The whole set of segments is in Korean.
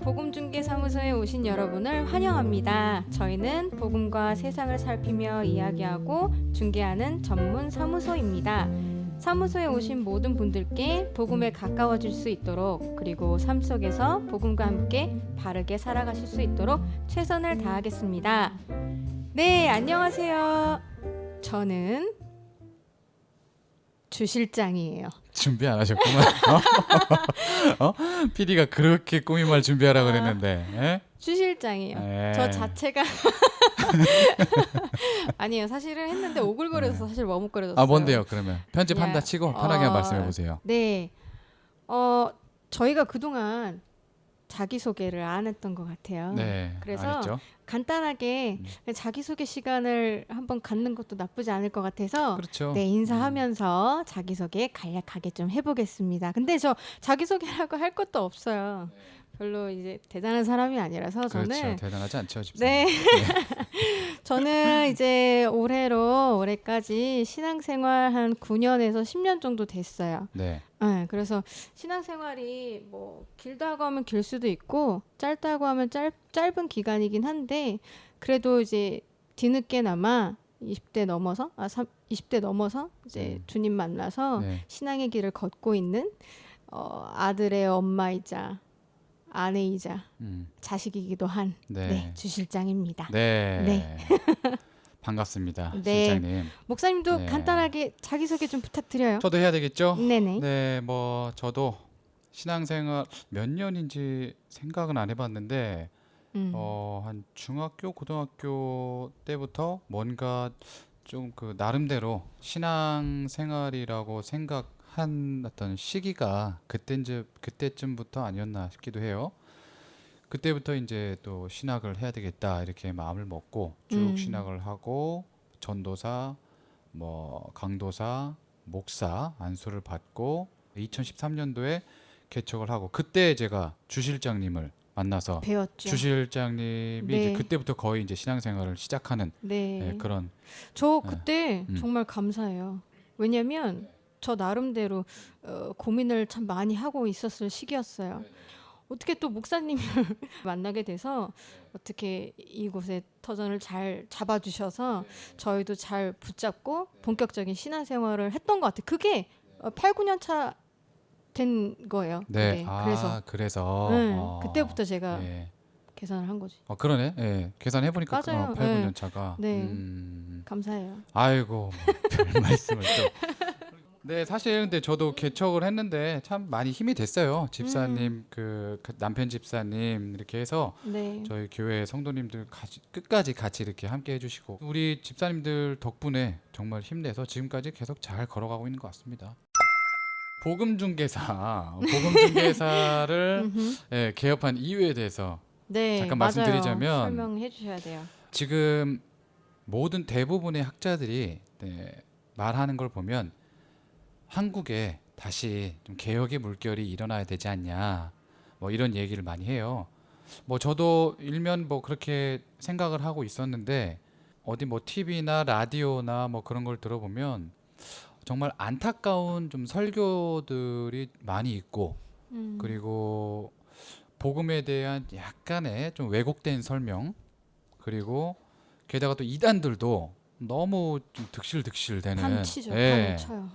복음중개사무소에 오신 여러분을 환영합니다. 저희는 복음과 세상을 살피며 이야기하고 중개하는 전문 사무소입니다. 사무소에 오신 모든 분들께 복음에 가까워질 수 있도록, 그리고 삶 속에서 복음과 함께 바르게 살아가실 수 있도록 최선을 다하겠습니다. 네, 안녕하세요. 저는 주 실장이에요. 준비 안 하셨구만. PD가 그렇게 꾸미말 준비하라고 그랬는데. 예? 주 실장이에요. 예. 저 자체가 아니에요. 사실은 했는데 오글거려서 사실 머뭇거려졌어요. 아, 뭔데요? 그러면 편집한다 치고 편하게 말씀해 보세요. 네. 저희가 그동안 자기소개를 안 했던 것 같아요. 네. 그래서 안 했죠? 간단하게 자기소개 시간을 한번 갖는 것도 나쁘지 않을 것 같아서 그렇죠. 네, 인사하면서 자기소개 간략하게 좀 해보겠습니다. 근데 저 자기소개라고 할 것도 없어요. 별로 이제 대단한 사람이 아니라서 그렇죠. 저는 대단하지 않죠, 집사님. 네. 저는 이제 올해까지 신앙생활 한 9년에서 10년 정도 됐어요. 네. 네, 그래서 신앙생활이 뭐 길다고 하면 길 수도 있고 짧다고 하면 짧은 기간이긴 한데, 그래도 이제 뒤늦게나마 20대 넘어서 이제 주님 만나서 네. 신앙의 길을 걷고 있는 아들의 엄마이자 아내이자 자식이기도 한 네. 주 실장입니다. 네. 네. 반갑습니다, 네. 실장님. 목사님도 네. 간단하게 자기소개 좀 부탁드려요. 저도 해야 되겠죠? 네네. 네, 뭐 저도 신앙생활 몇 년인지 생각은 안 해봤는데 한 중학교, 고등학교 때부터 뭔가 좀 그 나름대로 신앙생활이라고 생각한 어떤 시기가 그때쯤부터 아니었나 싶기도 해요. 그때부터 이제 또 신학을 해야 되겠다 이렇게 마음을 먹고 쭉 신학을 하고 전도사, 뭐 강도사, 목사 안수를 받고 2013년도에 개척을 하고, 그때 제가 주 실장님을 만나서 배웠죠. 주 실장님이 네. 이제 그때부터 거의 이제 신앙생활을 시작하는 네. 그런. 저 그때 음. 정말 감사해요. 왜냐면 저 나름대로 고민을 참 많이 하고 있었을 시기였어요. 어떻게 또 목사님을 만나게 돼서 어떻게 이곳에 터전을 잘 잡아주셔서 저희도 잘 붙잡고 본격적인 신앙생활을 했던 것 같아요. 그게 8, 9년 차 된 거예요. 네. 그게. 그래서 네, 그때부터 제가 예. 계산을 한 거지. 그러네. 예. 계산해 보니까 맞아요. 8, 네. 9년 차가. 네. 감사해요. 아이고, 별 말씀을 또. 네, 사실 근데 저도 개척을 했는데 참 많이 힘이 됐어요. 집사님, 그 남편 집사님 이렇게 해서 네. 저희 교회 성도님들 끝까지 같이 이렇게 함께 해주시고, 우리 집사님들 덕분에 정말 힘내서 지금까지 계속 잘 걸어가고 있는 것 같습니다. 복음중개사를 개업한 이유에 대해서 네, 잠깐 맞아요. 말씀드리자면, 설명해 주셔야 돼요. 지금 모든 대부분의 학자들이 말하는 걸 보면 한국에 다시 좀 개혁의 물결이 일어나야 되지 않냐, 뭐 이런 얘기를 많이 해요. 뭐 저도 일면 뭐 그렇게 생각을 하고 있었는데, 어디 뭐 TV나 라디오나 뭐 그런 걸 들어보면 정말 안타까운 좀 설교들이 많이 있고, 그리고 복음에 대한 약간의 좀 왜곡된 설명, 그리고 게다가 또 이단들도 너무 좀 득실득실되는 판치죠. 판을 쳐요.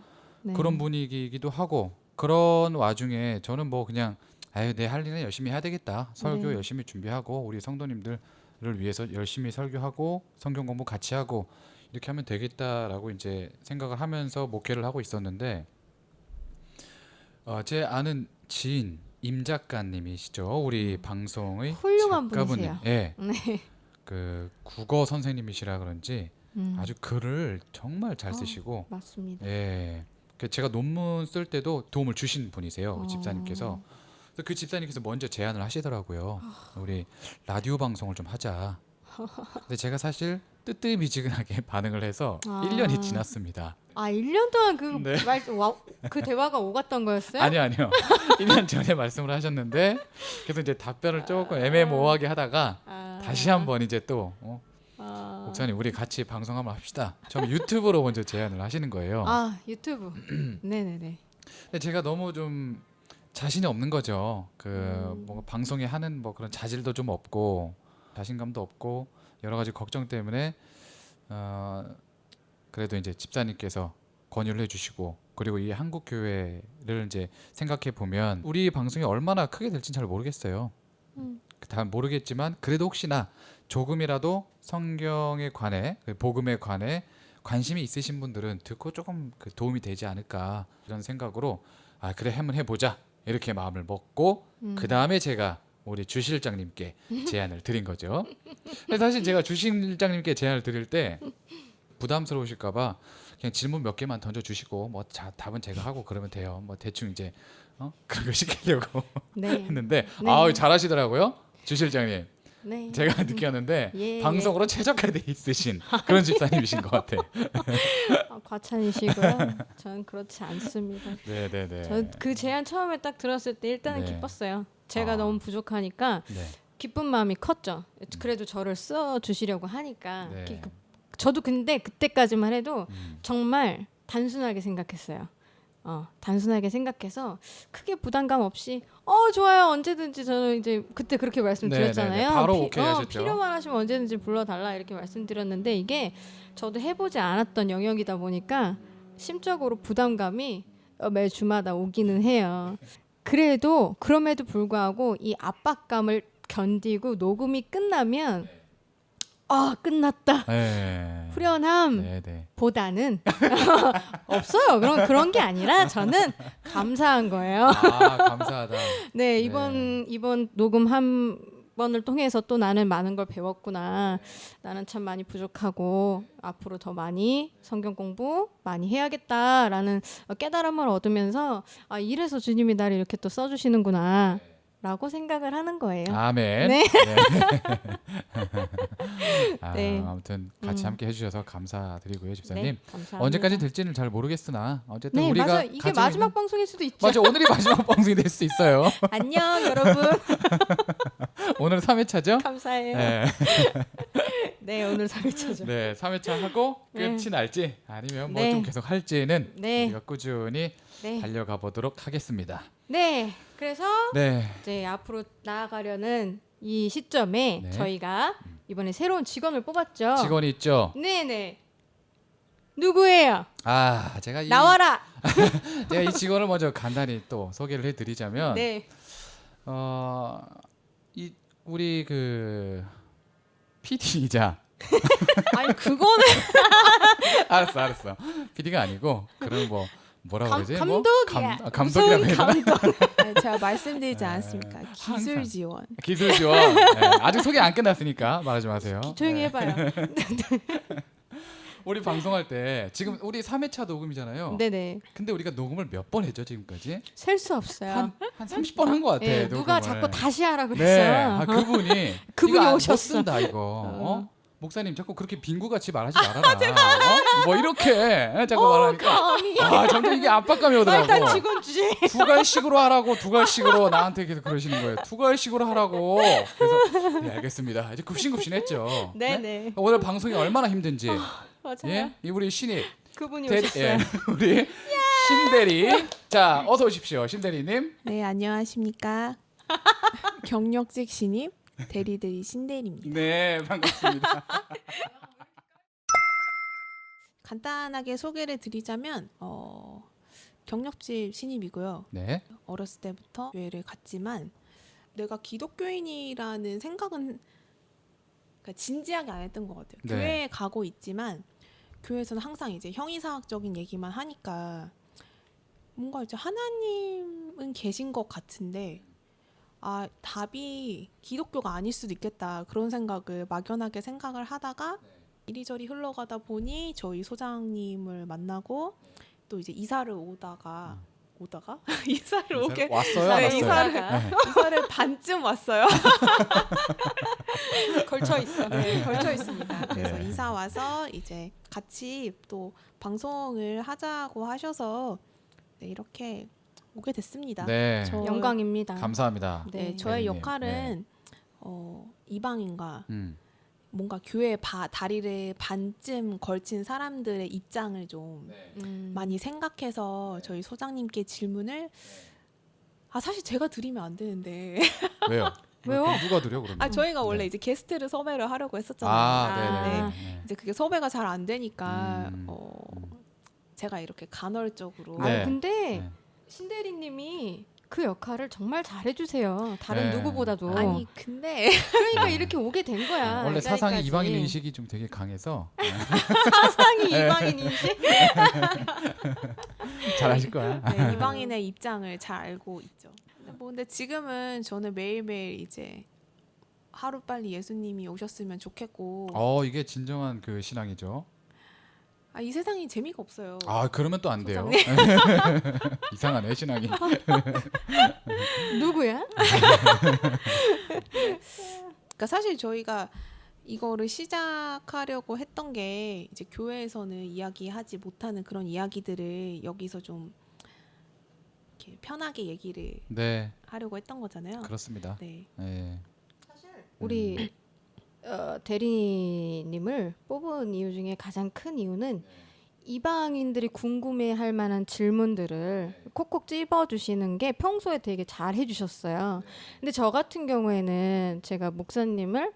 네. 그런 분위기이기도 하고, 그런 와중에 저는 뭐 그냥 내 할 일은 열심히 해야 되겠다, 설교 네. 열심히 준비하고 우리 성도님들을 위해서 열심히 설교하고 성경 공부 같이 하고 이렇게 하면 되겠다라고 이제 생각을 하면서 목회를 하고 있었는데, 제 아는 지인 임 작가님이시죠, 우리 방송의 훌륭한 작가분님. 분이세요. 예, 네. 그 국어 선생님이시라 그런지 아주 글을 정말 잘 쓰시고, 맞습니다. 예, 제가 논문 쓸 때도 도움을 주신 분이세요, 집사님께서. 그래서 그 집사님께서 먼저 제안을 하시더라고요. 우리 라디오 방송을 좀 하자. 근데 제가 사실 뜨뜻미지근하게 반응을 해서 1년이 지났습니다. 1년 동안 네. 그 대화가 오갔던 거였어요? 아니요. 1년 전에 말씀을 하셨는데, 그래서 이제 답변을 조금 애매모호하게 하다가 다시 한번 이제 또 목사님 우리 같이 방송 한번 합시다. 처음 유튜브로 먼저 제안을 하시는 거예요. 유튜브. 네네네. 근데 제가 너무 좀 자신이 없는 거죠. 그 뭔가 방송에 하는 뭐 그런 자질도 좀 없고 자신감도 없고 여러 가지 걱정 때문에 그래도 이제 집사님께서 권유를 해주시고 그리고 이 한국 교회를 이제 생각해 보면 우리 방송이 얼마나 크게 될지는 잘 모르겠어요. 다 모르겠지만 그래도 혹시나 조금이라도 성경에 관해 그 복음에 관해 관심이 있으신 분들은 듣고 조금 그 도움이 되지 않을까 이런 생각으로 아 그래 한번 해보자 이렇게 마음을 먹고 그 다음에 제가 우리 주 실장님께 제안을 드린 거죠. 근데 사실 제가 주 실장님께 제안을 드릴 때 부담스러우실까봐 그냥 질문 몇 개만 던져주시고 뭐 답은 제가 하고 그러면 돼요. 뭐 대충 이제 그런 거 시키려고 네. 했는데 네. 아우 잘하시더라고요 주 실장님. 네. 제가 느꼈는데 예, 방송으로 최적화돼 있으신 그런 집사님이신 것 같아요. 과찬이시고요. 저는 그렇지 않습니다. 네네네. 저 그 제안 처음에 딱 들었을 때 일단은 네. 기뻤어요. 제가 아. 너무 부족하니까 네. 기쁜 마음이 컸죠. 그래도 저를 써 주시려고 하니까. 네. 저도 근데 그때까지만 해도 정말 단순하게 생각했어요. 단순하게 생각해서 크게 부담감 없이 좋아요 언제든지 저는 이제 그때 그렇게 말씀드렸잖아요. 네, 네, 네. 바로 오케이 하셨죠. 필요만 하시면 언제든지 불러달라 이렇게 말씀드렸는데 이게 저도 해보지 않았던 영역이다 보니까 심적으로 부담감이 매 주마다 오기는 해요. 그럼에도 불구하고 이 압박감을 견디고 녹음이 끝나면 끝났다. 네. 후련함보다는 없어요. 그런 게 아니라 저는 감사한 거예요. 아 감사하다. 네, 이번 녹음 한 번을 통해서 또 나는 많은 걸 배웠구나. 나는 참 많이 부족하고 앞으로 더 많이 성경 공부 많이 해야겠다라는 깨달음을 얻으면서 이래서 주님이 나를 이렇게 또 써주시는구나. 라고 생각을 하는 거예요. 아멘. 네. 네. 아무튼 같이 함께 해주셔서 감사드리고요, 집사님. 네, 감사합니다. 언제까지 될지는 잘 모르겠으나 어쨌든 네, 우리가 맞아. 이게 가지고 마지막 있는... 방송일 수도 있죠. 맞아, 오늘이 마지막 방송이 될 수도 있어요. 안녕, 여러분. 오늘 3회차죠? 감사해요. 네. 네, 오늘 3회차죠. 네, 3회차 하고 네. 끝이 날지 아니면 뭐 네. 좀 계속 할지는 네. 우리가 꾸준히 네. 달려가 보도록 하겠습니다. 네, 그래서 네. 이제 앞으로 나아가려는 이 시점에 네. 저희가 이번에 새로운 직원을 뽑았죠. 직원이 있죠? 네네. 누구예요? 제가 나와라. 제가 이 직원을 먼저 간단히 또 소개를 해드리자면 네. 이 우리 그 PD이자 아니 그거는 알았어. PD가 아니고 그럼 뭐라고 그러지? 감독이야. 감독이라고 해야 되나? 네, 제가 말씀드리지 않았습니까? 기술 지원. 기술 지원. 네, 아직 소개 안 끝났으니까 말하지 마세요. 조용히 네. 해봐요. 우리 방송할 때 지금 우리 3회차 녹음이잖아요. 네네. 근데 우리가 녹음을 몇 번 했죠 지금까지? 셀 수 없어요. 한 30번 한 것 같아. 네, 녹음을. 누가 자꾸 다시 하라 네. 그랬어요. 그분이 그분이 이거 오셨어. 못 쓴다 이거. 목사님 자꾸 그렇게 빈구같이 말하지 말아라. 뭐 이렇게 자꾸 말하니까 점점 이게 압박감이 오더라고. 일단 직원 주지. 두갈씩으로 하라고 두갈씩으로 나한테 계속 그러시는 거예요. 두갈씩으로 하라고. 그래서 네 알겠습니다. 이제 굽신굽신했죠. 네네. 오늘 방송이 얼마나 힘든지. 맞아요. 예? 이 우리 신입 그분이 대리, 오셨어요. 예, 우리 신대리. 자 어서 오십시오, 신대리님. 네, 안녕하십니까? 경력직 신입 대리대리 신대리입니다. 네 반갑습니다. 간단하게 소개를 드리자면 경력직 신입이고요. 네. 어렸을 때부터 교회를 갔지만 내가 기독교인이라는 생각은 그러니까 진지하게 안 했던 것 같아요. 네. 교회에 가고 있지만 교회에서는 항상 이제 형이상학적인 얘기만 하니까 뭔가 이제 하나님은 계신 것 같은데 답이 기독교가 아닐 수도 있겠다 그런 생각을 막연하게 생각을 하다가 이리저리 흘러가다 보니 저희 소장님을 만나고 또 이제 이사를 오다가 이사를 오게 왔어요? 안 네, 왔어요? 이사를 반쯤 왔어요. 걸쳐 있어. 네, 걸쳐 있습니다. 그래서 네. 이사 와서 이제 같이 또 방송을 하자고 하셔서 네, 이렇게 오게 됐습니다. 네. 영광입니다. 감사합니다. 네, 저의 대리님. 역할은 이방인과 음. 뭔가 교회 다리를 반쯤 걸친 사람들의 입장을 좀 많이 생각해서 저희 소장님께 질문을 아 사실 제가 드리면 안 되는데. 왜요? 왜요? 누가 드려 그러면? 아 저희가 원래 네. 이제 게스트를 섭외를 하려고 했었잖아요. 아, 네네. 아. 네. 이제 그게 섭외가 잘 안 되니까 음. 제가 이렇게 간헐적으로 네. 아니 근데 네. 신대리님이 그 역할을 정말 잘해주세요. 다른 네. 누구보다도. 아니 근데 그러니까 이렇게 오게 된 거야. 원래 이 사상이 자리까지. 이방인 인식이 좀 되게 강해서 사상이 이방인 인식. 잘하실 거야. 네, 이방인의 입장을 잘 알고 있죠. 근데 지금은 저는 매일매일 이제 하루 빨리 예수님이 오셨으면 좋겠고 이게 진정한 그 신앙이죠. 이 세상이 재미가 없어요. 아, 그러면 또 안 돼요. 이상하네, 신앙이. 누구야? 그러니까 사실 저희가 이거를 시작하려고 했던 게 이제 교회에서는 이야기하지 못하는 그런 이야기들을 여기서 좀 이렇게 편하게 얘기를 네, 하려고 했던 거잖아요. 그렇습니다. 네. 네. 우리 대리님을 뽑은 이유 중에 가장 큰 이유는 이방인들이 궁금해할 만한 질문들을 콕콕 찝어주시는 게 평소에 되게 잘 해주셨어요. 근데 저 같은 경우에는 제가 목사님을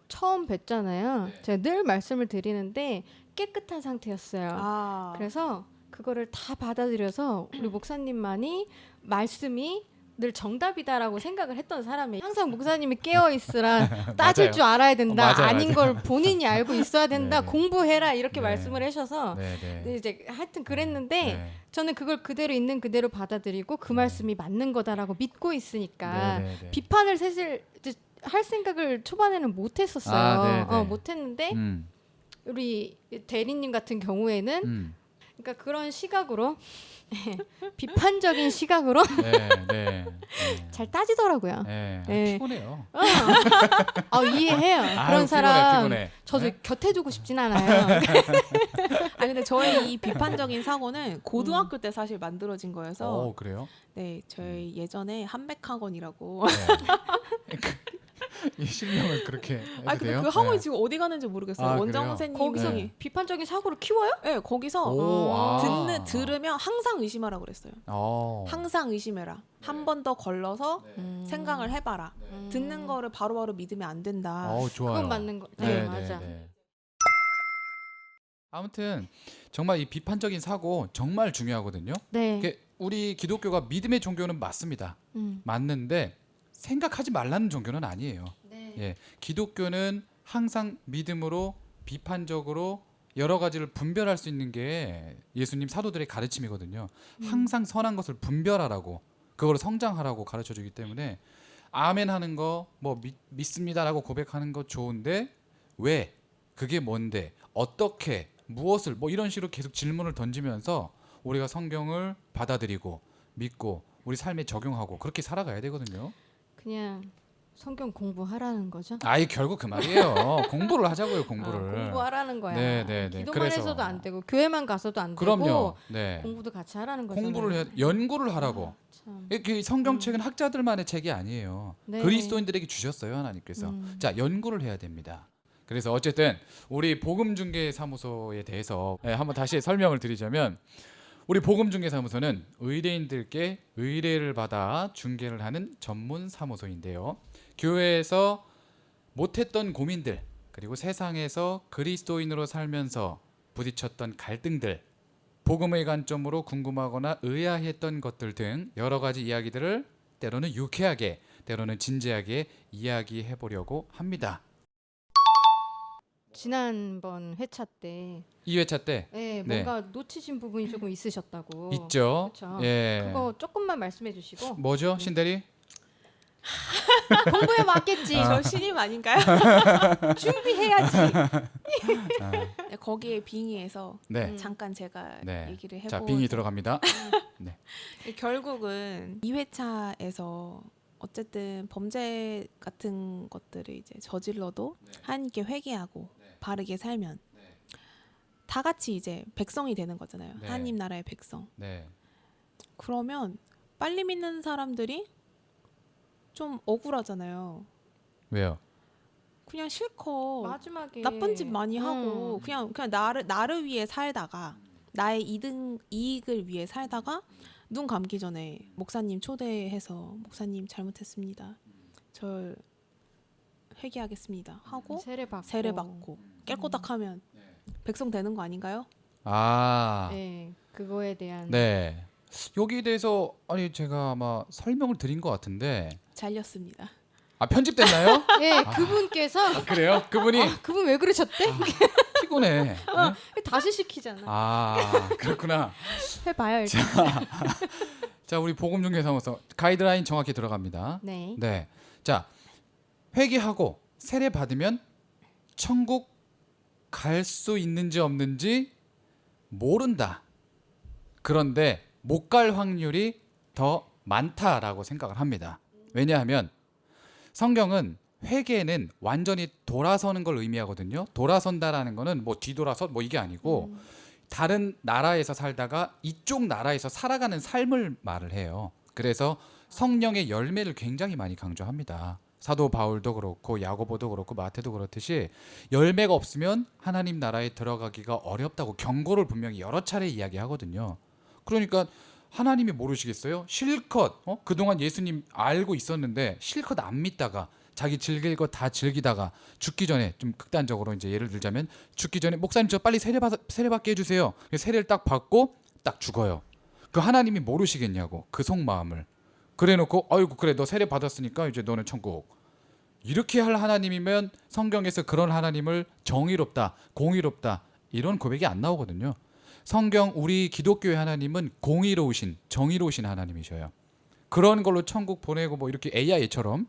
처음 뵀잖아요. 제가 늘 말씀을 드리는데 깨끗한 상태였어요. 그래서 그거를 다 받아들여서 우리 목사님만이 말씀이 늘 정답이다라고 생각을 했던 사람이에요. 항상 목사님이 깨어있으라 따질 맞아요. 줄 알아야 된다. 맞아요, 아닌 맞아요. 걸 본인이 알고 있어야 된다. 네. 공부해라 이렇게 네. 말씀을 하셔서 네, 근데 네. 이제 하여튼 그랬는데 네. 저는 그걸 그대로 있는 그대로 받아들이고 그 말씀이 맞는 거다라고 믿고 있으니까 네, 네, 네. 비판을 사실 이제 할 생각을 초반에는 못했었어요. 아, 네, 네. 못했는데 음, 우리 대리님 같은 경우에는 그러니까 그런 시각으로 비판적인 시각으로 네, 네. 잘 따지더라고요. 네. 네. 피곤해요. 이해해요. 아유, 그런 사람 피곤해. 저도 네? 곁에 두고 싶진 않아요. 근데 저의 이 비판적인 사고는 고등학교 때 사실 만들어진 거여서 그래요? 네, 저희 예전에 한백학원이라고 네. 이 실명을 그렇게 해도 근데 돼요? 그 학원이 네. 지금 어디 가는지 모르겠어요. 아, 원장 그래요? 선생님이 거기서 네. 비판적인 사고를 키워요? 네, 거기서 오, 들으면 항상 의심하라고 그랬어요. 항상 의심해라. 한 번 더 걸러서 생각을 해봐라. 듣는 거를 바로바로 믿으면 안 된다. 좋아요. 그건 맞는 거. 네, 맞아. 아무튼 정말 이 비판적인 사고 정말 중요하거든요. 네. 이게 우리 기독교가 믿음의 종교는 맞습니다. 맞는데 생각하지 말라는 종교는 아니에요. 네. 예, 기독교는 항상 믿음으로 비판적으로 여러 가지를 분별할 수 있는 게 예수님 사도들의 가르침이거든요. 항상 선한 것을 분별하라고 그걸 성장하라고 가르쳐 주기 때문에 아멘 하는 거 뭐 믿습니다라고 고백하는 거 좋은데 왜 그게 뭔데 어떻게 무엇을 뭐 이런 식으로 계속 질문을 던지면서 우리가 성경을 받아들이고 믿고 우리 삶에 적용하고 그렇게 살아가야 되거든요. 그냥 성경 공부하라는 거죠. 아이 결국 그 말이에요. 공부를 하자고요, 공부를. 공부하라는 거야. 네, 네, 네. 기도만 그래서. 해서도 안 되고 교회만 가서도 안 그럼요. 되고 네. 공부도 같이 하라는 거죠. 공부를 해야 연구를 하라고. 참. 그 성경책은 학자들만의 책이 아니에요. 네. 그리스도인들에게 주셨어요, 하나님께서. 자, 연구를 해야 됩니다. 그래서 어쨌든 우리 복음중개사무소에 대해서 한번 다시 설명을 드리자면 우리 복음중개사무소는 의뢰인들께 의뢰를 받아 중개를 하는 전문 사무소인데요. 교회에서 못했던 고민들 그리고 세상에서 그리스도인으로 살면서 부딪혔던 갈등들 복음의 관점으로 궁금하거나 의아했던 것들 등 여러 가지 이야기들을 때로는 유쾌하게 때로는 진지하게 이야기해 보려고 합니다. 지난번 회차 때 2회차 때 네, 네. 뭔가 놓치신 부분이 조금 있으셨다고. 있죠. 그쵸. 예. 그거 조금만 말씀해 주시고 뭐죠, 신대리? 공부에 맞겠지. 저 신임 아닌가요? 준비해야지. 네, 거기에 빙의해서 네. 잠깐 제가 네. 얘기를 해보. 자, 빙이 들어갑니다. 결국은 2회차에서 어쨌든 범죄 같은 것들을 이제 저질러도 하나님께 회개하고 바르게 살면 다 같이 이제 백성이 되는 거잖아요. 네. 하나님 나라의 백성. 네. 그러면 빨리 믿는 사람들이 좀 억울하잖아요. 왜요? 그냥 실컷 마지막에 나쁜 짓 많이 하고 그냥 나를 위해 살다가 나의 이익을 위해 살다가 눈 감기 전에 목사님 초대해서 목사님 잘못했습니다. 절 회개하겠습니다. 하고 세례 받고 깨꼬닥하면 백성 되는 거 아닌가요? 아, 네, 그거에 대한 네. 여기에 대해서 아니 제가 아마 설명을 드린 것 같은데 잘렸습니다. 아 편집됐나요? 예, 그분께서 그래요? 그분이 그분 왜 그러셨대? 피곤해. 네? 다시 시키잖아. 아 그렇구나. 해봐요 일단. 자 우리 복음중개사무소 가이드라인 정확히 들어갑니다. 네. 네. 자 회개하고 세례 받으면 천국 갈 수 있는지 없는지 모른다. 그런데 못 갈 확률이 더 많다라고 생각을 합니다. 왜냐하면 성경은 회개는 완전히 돌아서는 걸 의미하거든요. 돌아선다라는 거는 뭐 뒤돌아서 뭐 이게 아니고 다른 나라에서 살다가 이쪽 나라에서 살아가는 삶을 말을 해요. 그래서 성령의 열매를 굉장히 많이 강조합니다. 사도 바울도 그렇고 야고보도 그렇고 마태도 그렇듯이 열매가 없으면 하나님 나라에 들어가기가 어렵다고 경고를 분명히 여러 차례 이야기하거든요. 그러니까 하나님이 모르시겠어요? 실컷 그동안 예수님 알고 있었는데 실컷 안 믿다가 자기 즐길 거 다 즐기다가 죽기 전에 좀 극단적으로 이제 예를 들자면 죽기 전에 목사님 저 빨리 세례 받게 해주세요. 세례를 딱 받고 딱 죽어요. 그 하나님이 모르시겠냐고 그 속마음을. 그래놓고 아이고 그래 너 세례 받았으니까 이제 너는 천국. 이렇게 할 하나님이면 성경에서 그런 하나님을 정의롭다, 공의롭다 이런 고백이 안 나오거든요. 성경 우리 기독교의 하나님은 공의로우신, 정의로우신 하나님이셔요. 그런 걸로 천국 보내고 뭐 이렇게 AI처럼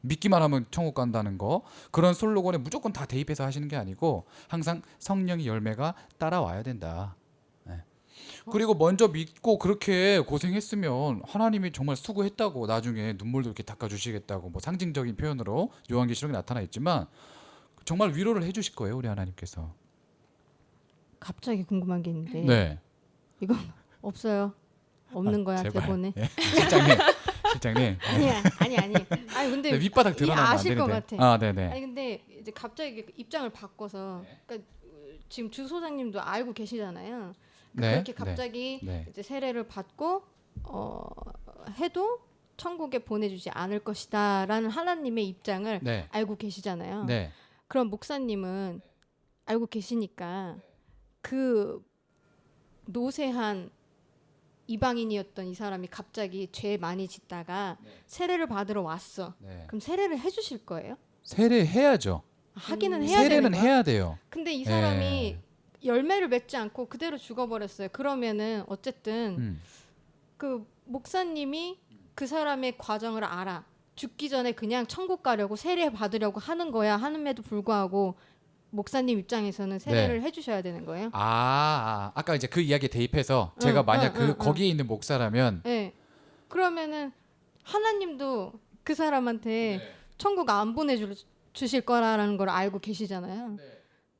믿기만 하면 천국 간다는 거 그런 슬로건에 무조건 다 대입해서 하시는 게 아니고 항상 성령의 열매가 따라와야 된다. 네. 그리고 먼저 믿고 그렇게 고생했으면 하나님이 정말 수고했다고 나중에 눈물도 이렇게 닦아주시겠다고 뭐 상징적인 표현으로 요한계시록에 나타나 있지만 정말 위로를 해주실 거예요 우리 하나님께서. 갑자기 궁금한 게 있는데 네. 이건 없어요. 없는 거야 제발. 대본에. 예. 실장님. 아니야, 아니. 아니 근데 네, 밑바닥 이게 드러나면 안 아실 것 되는데. 같아. 아, 네네. 아니 근데 이제 갑자기 입장을 바꿔서 그러니까 지금 주 소장님도 알고 계시잖아요. 네. 그렇게 갑자기 네. 이제 세례를 받고 해도 천국에 보내주지 않을 것이다라는 하나님의 입장을 네. 알고 계시잖아요. 네. 그럼 목사님은 알고 계시니까 그 노쇠한 이방인이었던 이 사람이 갑자기 죄 많이 짓다가 세례를 받으러 왔어. 네. 그럼 세례를 해주실 거예요? 세례 해야죠. 하기는 해야 되는 세례는 거야? 해야 돼요. 근데 이 사람이 네. 열매를 맺지 않고 그대로 죽어버렸어요. 그러면은 어쨌든 음. 그 목사님이 그 사람의 과정을 알아. 죽기 전에 그냥 천국 가려고 세례 받으려고 하는 거야. 하는데도 불구하고 목사님 입장에서는 세례를 해주셔야 되는 거예요? 아까 이제 그 이야기에 대입해서 제가 만약 거기에 있는 목사라면 네. 그러면은 하나님도 그 사람한테 천국 안 보내주실 거라는 걸 알고 계시잖아요.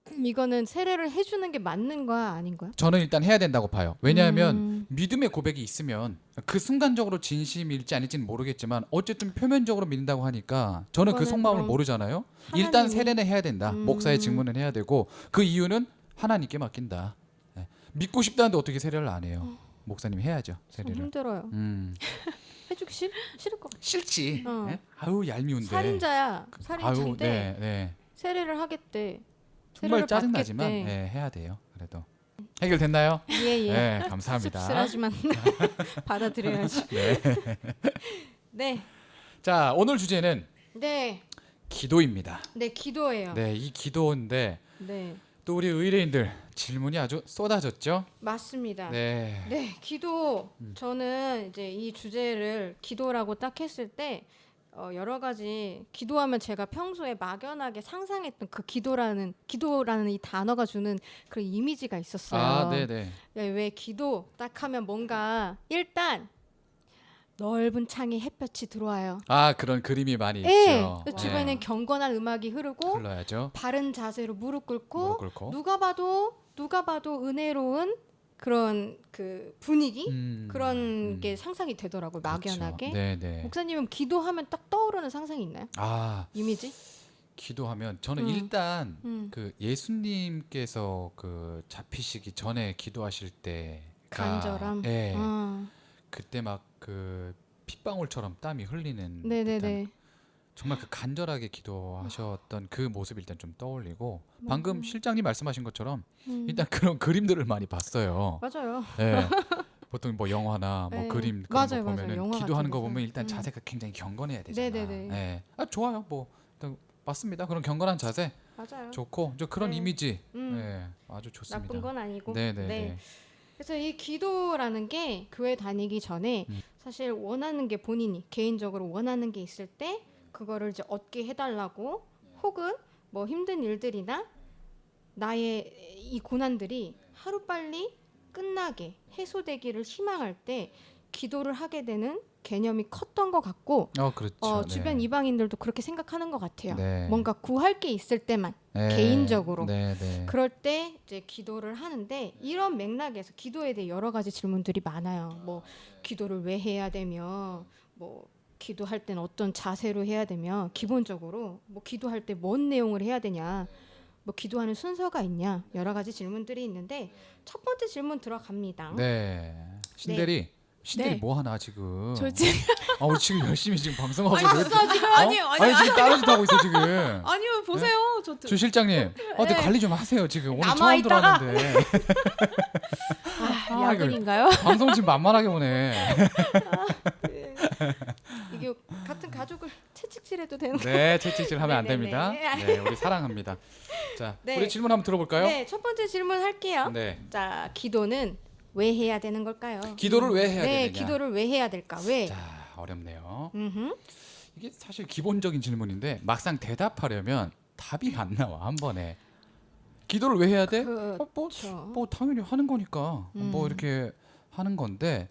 그럼 이거는 세례를 해주는 게 맞는 거야 아닌 거야? 저는 일단 해야 된다고 봐요. 왜냐하면 믿음의 고백이 있으면 그 순간적으로 진심일지 아닐지는 모르겠지만 어쨌든 표면적으로 믿는다고 하니까 저는 그 그거는 속마음을 그럼 모르잖아요. 일단 하나님이- 세례는 해야 된다. 목사의 직무는 해야 되고 그 이유는 하나님께 맡긴다. 네. 믿고 싶다는데 어떻게 세례를 안 해요? 목사님이 해야죠 좀 세례를. 힘들어요. 해주기 싫을 것 같아. 싫지. 어. 네? 아유 얄미운데. 살인자야. 아유, 살인자인데 네. 세례를 하겠대. 정말 세례를 짜증나지만 받겠대. 네, 해야 돼요. 그래도 해결됐나요? 예. 네, 감사합니다. 씁쓸하지만 받아들여야지. 네. 자, 오늘 주제는 네. 기도입니다. 네, 기도예요. 네, 이 기도인데 네. 또 우리 의뢰인들 질문이 아주 쏟아졌죠? 맞습니다. 네. 네, 기도. 저는 이제 이 주제를 기도라고 딱 했을 때 여러 가지 기도하면 제가 평소에 막연하게 상상했던 그 기도라는 이 단어가 주는 그런 이미지가 있었어요. 아, 네, 네. 왜 기도 딱 하면 뭔가 일단 넓은 창에 햇볕이 들어와요. 아, 그런 그림이 많이 예. 있죠. 그 주변에 경건한 음악이 흐르고 불러야죠. 바른 자세로 무릎 꿇고 무릎 꿇고. 누가 봐도 은혜로운 그런 그 분위기 그런 게 상상이 되더라고요. 막연하게. 네, 네. 목사님은 기도하면 딱 떠오르는 상상이 있나요? 아, 이미지? 기도하면 저는 일단 음. 예수님께서 그 잡히시기 전에 기도하실 때가 간절함. 예. 그때 막 그 핏방울처럼 땀이 흘리는 네네네. 듯한 정말 그 간절하게 기도하셨던 그 모습이 일단 좀 떠올리고 방금 실장님 말씀하신 것처럼 일단 그런 그림들을 많이 봤어요. 맞아요. 예. 보통 뭐 영화나 뭐 네. 그림 그런 맞아요, 거 맞아요. 보면은 영화 기도하는 같은 거 데서. 보면 일단 자세가 굉장히 경건해야 되잖아. 네네네. 예. 아 좋아요. 뭐 일단 맞습니다. 그런 경건한 자세 맞아요. 좋고 저 그런 네. 이미지 음. 예. 아주 좋습니다. 나쁜 건 아니고. 네네네. 네. 그래서 이 기도라는 게 교회 다니기 전에 사실 원하는 게 본인이 개인적으로 원하는 게 있을 때 그거를 이제 얻게 해달라고 혹은 뭐 힘든 일들이나 나의 이 고난들이 하루빨리 끝나게 해소되기를 희망할 때 기도를 하게 되는 개념이 컸던 것 같고 그렇죠. 주변 네. 이방인들도 그렇게 생각하는 것 같아요. 네. 뭔가 구할 게 있을 때만 네. 개인적으로. 네네. 그럴 때 이제 기도를 하는데 이런 맥락에서 기도에 대해 여러 가지 질문들이 많아요. 뭐 기도를 왜 해야 되며 뭐 기도할 때는 어떤 자세로 해야 되며 기본적으로 뭐 기도할 때 뭔 내용을 해야 되냐 뭐 기도하는 순서가 있냐 여러 가지 질문들이 있는데 첫 번째 질문 들어갑니다. 네. 신대리 네. 뭐 하나 지금? 저 지금 우리 지금 열심히 지금 방송하고 아니, 있는데 아니요, 아니요. 지금 다른 짓 하고 있어 지금. 아니요 보세요. 저 조 실장님, 근데 네. 관리 좀 하세요 지금 오늘 남아 처음 있다가. 들어왔는데 야근인가요? 방송 지금 만만하게 보네. 이게 같은 가족을 채찍질해도 되는 거예요? 네, 채찍질 하면 안 네네네. 됩니다. 네, 우리 사랑합니다. 자, 네. 우리 질문 한번 들어볼까요? 네, 첫 번째 질문 할게요. 네. 자, 기도는 왜 해야 되는 걸까요? 기도를 왜 해야 네, 되느냐? 기도를 왜 해야 될까? 왜? 자, 어렵네요. 음흠. 이게 사실 기본적인 질문인데 막상 대답하려면 답이 안 나와 한 번에. 기도를 왜 해야 돼? 그렇죠. 뭐 당연히 하는 거니까 뭐 이렇게 하는 건데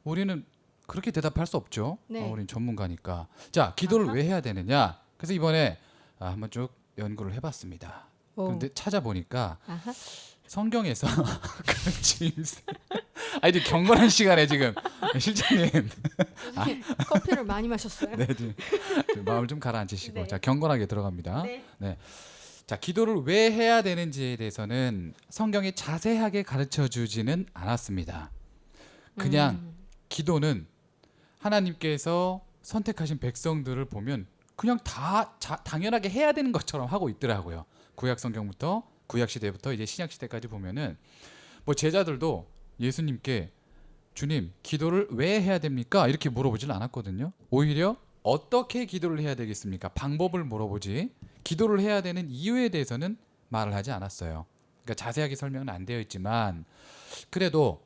우리는 그렇게 대답할 수 없죠. 네. 우린 전문가니까. 자, 기도를 아하. 왜 해야 되느냐? 그래서 이번에 한번 쭉 연구를 해봤습니다. 오. 그런데 찾아보니까 아하. 성경에서 이제 경건한 시간에 지금 실장님 커피를 많이 마셨어요. 네, 지금 마음을 좀 가라앉히시고 네. 자 경건하게 들어갑니다. 네. 자 기도를 왜 해야 되는지에 대해서는 성경이 자세하게 가르쳐 주지는 않았습니다. 그냥 기도는 하나님께서 선택하신 백성들을 보면 그냥 다 당연하게 해야 되는 것처럼 하고 있더라고요. 구약 성경부터 구약 시대부터 이제 신약 시대까지 보면은 뭐 제자들도 예수님께 주님 기도를 왜 해야 됩니까? 이렇게 물어보질 않았거든요. 오히려 어떻게 기도를 해야 되겠습니까? 방법을 물어보지 기도를 해야 되는 이유에 대해서는 말을 하지 않았어요. 그러니까 자세하게 설명은 안 되어 있지만 그래도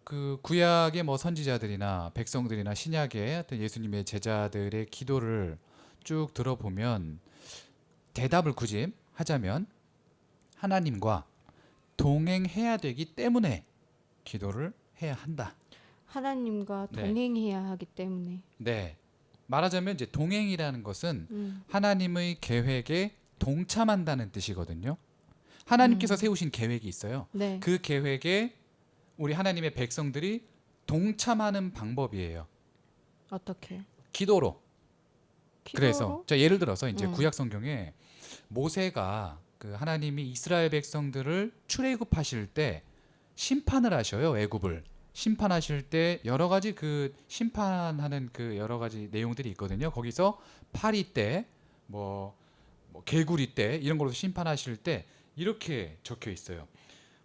그 구약의 뭐 선지자들이나 백성들이나 신약의 어떤 예수님의 제자들의 기도를 쭉 들어보면 대답을 굳이 하자면 하나님과 동행해야 되기 때문에 기도를 해야 한다. 하나님과 네. 동행해야 하기 때문에. 네. 말하자면 이제 동행이라는 것은 음. 하나님의 계획에 동참한다는 뜻이거든요. 하나님께서 세우신 계획이 있어요. 네. 그 계획에 우리 하나님의 백성들이 동참하는 방법이에요. 어떻게? 기도로. 그래서 기도로? 자 예를 들어서 이제 음. 구약 성경에 모세가 그 하나님이 이스라엘 백성들을 출애굽하실 때 심판을 하셔요. 애굽을 심판하실 때 여러 가지 그 심판하는 그 여러 가지 내용들이 있거든요. 거기서 파리 때 뭐 개구리 때 이런 걸로 심판하실 때 이렇게 적혀 있어요.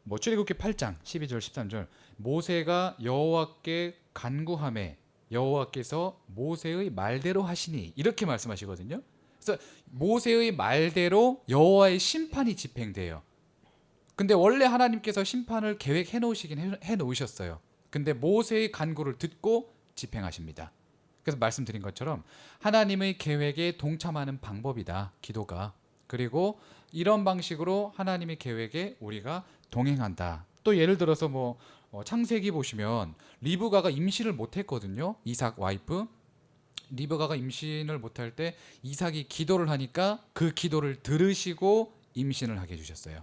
뭐 출애굽기 8장 12절 13절 모세가 여호와께 간구하매 여호와께서 모세의 말대로 하시니 이렇게 말씀하시거든요. 그래서 모세의 말대로 여호와의 심판이 집행돼요. 근데 원래 하나님께서 심판을 계획해 놓으시긴 해 놓으셨어요. 근데 모세의 간구를 듣고 집행하십니다. 그래서 말씀드린 것처럼 하나님의 계획에 동참하는 방법이다. 기도가. 그리고 이런 방식으로 하나님의 계획에 우리가 동행한다. 또 예를 들어서 뭐 창세기 보시면 리브가가 임신을 못했거든요. 이삭 와이프 리브가가 임신을 못할 때 이삭이 기도를 하니까 그 기도를 들으시고 임신을 하게 해주셨어요.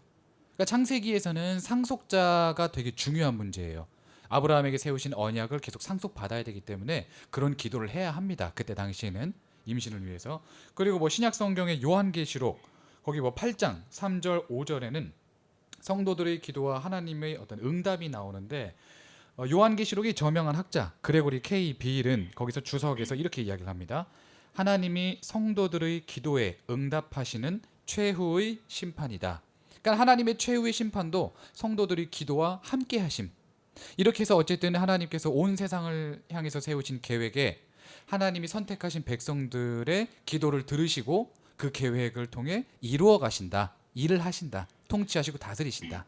그러니까 창세기에서는 상속자가 되게 중요한 문제예요. 아브라함에게 세우신 언약을 계속 상속받아야 되기 때문에 그런 기도를 해야 합니다. 그때 당시에는 임신을 위해서. 그리고 뭐 신약 성경의 요한계시록 거기 뭐 8장 3절 5절에는 성도들의 기도와 하나님의 어떤 응답이 나오는데 요한계시록이 저명한 학자 그레고리 K 빌은 거기서 주석에서 이렇게 이야기를 합니다. 하나님이 성도들의 기도에 응답하시는 최후의 심판이다. 그러니까 하나님의 최후의 심판도 성도들의 기도와 함께 하심. 이렇게 해서 어쨌든 하나님께서 온 세상을 향해서 세우신 계획에 하나님이 선택하신 백성들의 기도를 들으시고 그 계획을 통해 이루어 가신다. 일을 하신다. 통치하시고 다스리신다.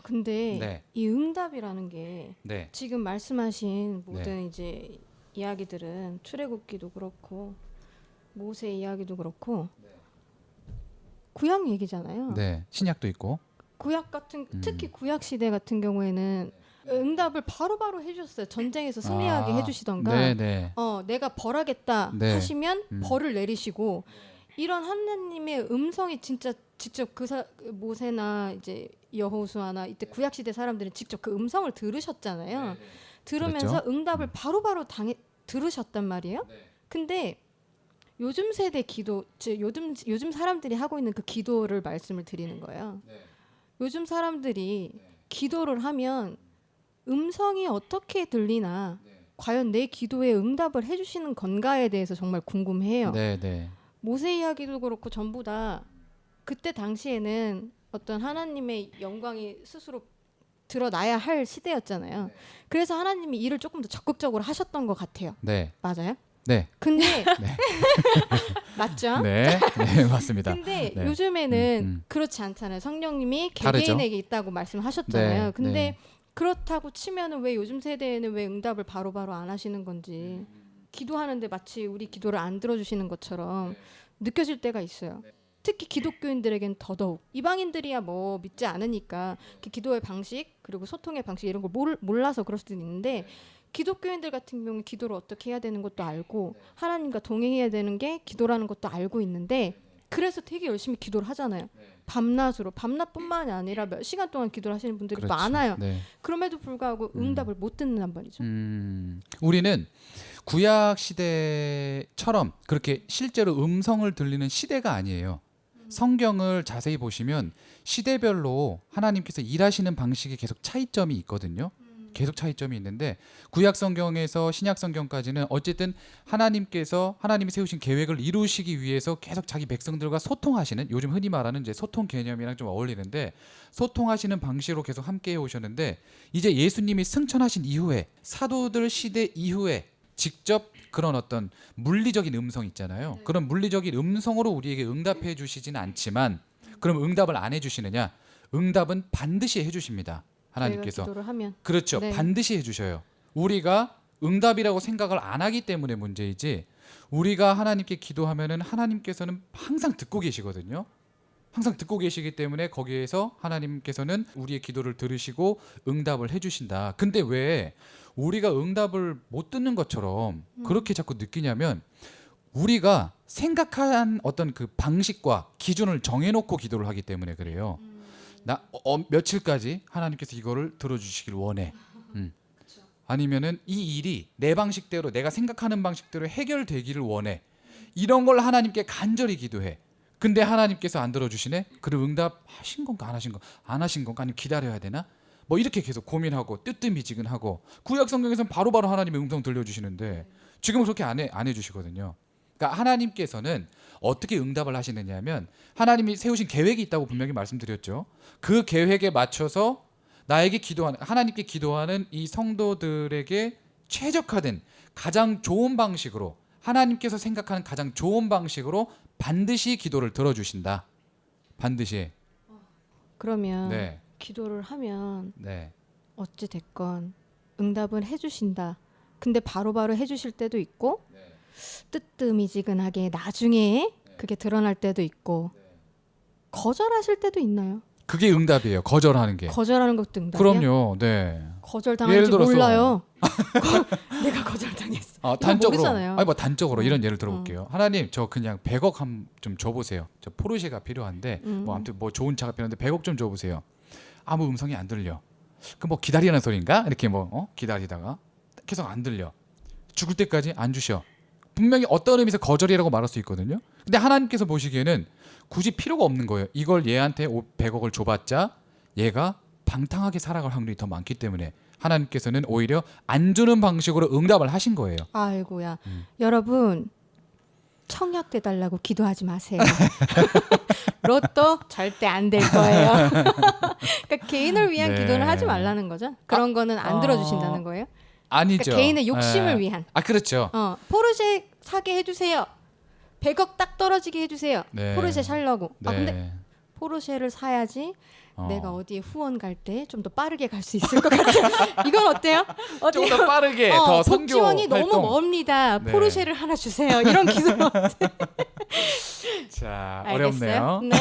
근데 네. 이 응답이라는 게 네. 지금 말씀하신 모든 이제 이야기들은 출애굽기도 그렇고 모세 이야기도 그렇고 구약 얘기잖아요. 네. 신약도 있고. 구약 같은 특히 구약 시대 같은 경우에는 응답을 바로바로 해주셨어요. 전쟁에서 승리하게 해주시던가. 네네. 내가 벌하겠다 네. 하시면 벌을 내리시고 이런 하나님의 음성이 진짜 직접 모세나 이제 여호수아나 이때 구약 시대 사람들은 직접 그 음성을 들으셨잖아요. 들으면서 그렇죠. 응답을 바로바로 들으셨단 말이에요. 근데 요즘 세대 기도, 즉 요즘 사람들이 하고 있는 그 기도를 말씀을 드리는 거예요. 요즘 사람들이 기도를 하면 음성이 어떻게 들리나, 과연 내 기도에 응답을 해주시는 건가에 대해서 정말 궁금해요. 네네. 모세 이야기도 그렇고 전부 다 그때 당시에는 어떤 하나님의 영광이 스스로 드러나야 할 시대였잖아요. 그래서 하나님이 일을 조금 더 적극적으로 하셨던 것 같아요. 네. 맞아요? 네. 근데 네. 맞죠? 네. 네, 맞습니다. 근데 네. 요즘에는 그렇지 않잖아요. 성령님이 다르죠. 개개인에게 있다고 말씀하셨잖아요. 네, 근데 네. 그렇다고 치면은 왜 요즘 세대에는 왜 응답을 바로바로 안 하시는 건지, 기도하는데 마치 우리 기도를 안 들어주시는 것처럼 느껴질 때가 있어요. 특히 기독교인들에겐 더더욱. 이방인들이야 뭐 믿지 않으니까 그 기도의 방식 그리고 소통의 방식 이런 걸 몰라서 그럴 수도 있는데, 기독교인들 같은 경우는 기도를 어떻게 해야 되는 것도 알고 하나님과 동행해야 되는 게 기도라는 것도 알고 있는데, 그래서 되게 열심히 기도를 하잖아요. 밤낮뿐만이 아니라 몇 시간 동안 기도를 하시는 분들이 그렇죠. 많아요. 네. 그럼에도 불구하고 응답을 못 듣는단 말이죠. 우리는 구약 시대처럼 그렇게 실제로 음성을 들리는 시대가 아니에요. 성경을 자세히 보시면 시대별로 하나님께서 일하시는 방식이 계속 차이점이 있거든요. 계속 차이점이 있는데 구약 성경에서 신약 성경까지는 어쨌든 하나님이 세우신 계획을 이루시기 위해서 계속 자기 백성들과 소통하시는, 요즘 흔히 말하는 이제 소통 개념이랑 좀 어울리는데, 소통하시는 방식으로 계속 함께 해 오셨는데, 이제 예수님이 승천하신 이후에 사도들 시대 이후에 직접 그런 어떤 물리적인 음성 있잖아요. 그런 물리적인 음성으로 우리에게 응답해 주시지는 않지만, 그럼 응답을 안 해 주시느냐? 응답은 반드시 해 주십니다. 하나님께서. 기도를 하면. 그렇죠. 네. 반드시 해주셔요. 우리가 응답이라고 생각을 안 하기 때문에 문제이지, 우리가 하나님께 기도하면은 하나님께서는 항상 듣고 계시거든요. 항상 듣고 계시기 때문에 거기에서 하나님께서는 우리의 기도를 들으시고 응답을 해주신다. 근데 왜 우리가 응답을 못 듣는 것처럼 그렇게 자꾸 느끼냐면, 우리가 생각한 어떤 그 방식과 기준을 정해놓고 기도를 하기 때문에 그래요. 나 며칠까지 하나님께서 이거를 들어주시길 원해. 아니면은 이 일이 내 방식대로, 내가 생각하는 방식대로 해결되기를 원해. 이런 걸 하나님께 간절히 기도해. 근데 하나님께서 안 들어주시네? 그럼 응답하신 건가 안 하신 건가? 안 하신 건가? 아니면 기다려야 되나? 뭐 이렇게 계속 고민하고 뜨뜻미지근하고, 구약 성경에서는 바로바로 하나님의 음성 들려주시는데 지금은 그렇게 안 해주시거든요. 그러니까 하나님께서는 어떻게 응답을 하시느냐면, 하나님이 세우신 계획이 있다고 분명히 말씀드렸죠. 그 계획에 맞춰서 하나님께 기도하는 이 성도들에게 최적화된 가장 좋은 방식으로, 하나님께서 생각하는 가장 좋은 방식으로 반드시 기도를 들어주신다. 반드시. 그러면 네. 기도를 하면 네. 어찌 됐건 응답을 해주신다. 근데 바로바로 해주실 때도 있고, 뜨뜻미지근하게 나중에 그게 드러날 때도 있고, 거절하실 때도 있나요? 그게 응답이에요. 거절하는 게. 거절하는 것도 응답이야? 그럼요. 네. 거절당할지 예를 들어서- 몰라요. 내가 거절당했어. 이거 단적으로. 모르잖아요. 아니 뭐 단적으로 이런 예를 들어볼게요. 하나님, 저 그냥 100억 좀 줘보세요. 저 포르쉐가 필요한데, 뭐 아무튼 뭐 좋은 차가 필요한데 100억 좀 줘보세요. 아무 음성이 안 들려. 그 뭐 기다리라는 소리인가? 이렇게 기다리다가 계속 안 들려. 죽을 때까지 안 주셔. 분명히 어떤 의미에서 거절이라고 말할 수 있거든요. 근데 하나님께서 보시기에는 굳이 필요가 없는 거예요. 이걸 얘한테 100억을 줘봤자 얘가 방탕하게 살아갈 확률이 더 많기 때문에 하나님께서는 오히려 안 주는 방식으로 응답을 하신 거예요. 아이고야. 여러분 청약돼 달라고 기도하지 마세요. 로또 절대 안 될 거예요. 그러니까 개인을 위한 네. 기도를 하지 말라는 거죠. 그런 거는 안 들어주신다는 거예요. 아니죠. 그러니까 개인의 욕심을 예. 위한. 그렇죠. 포르쉐 사게 해주세요. 100억 딱 떨어지게 해주세요. 네. 포르쉐 살려고. 네. 근데 포르쉐를 사야지 어. 내가 어디에 후원 갈 때 좀 더 빠르게 갈 수 있을 것 같아요. 이건 어때요? 좀 더 빠르게 더 선교 복지원이 너무 활동. 멉니다. 네. 포르쉐를 하나 주세요. 이런 기도. 자, 알겠어요? 어렵네요. 네.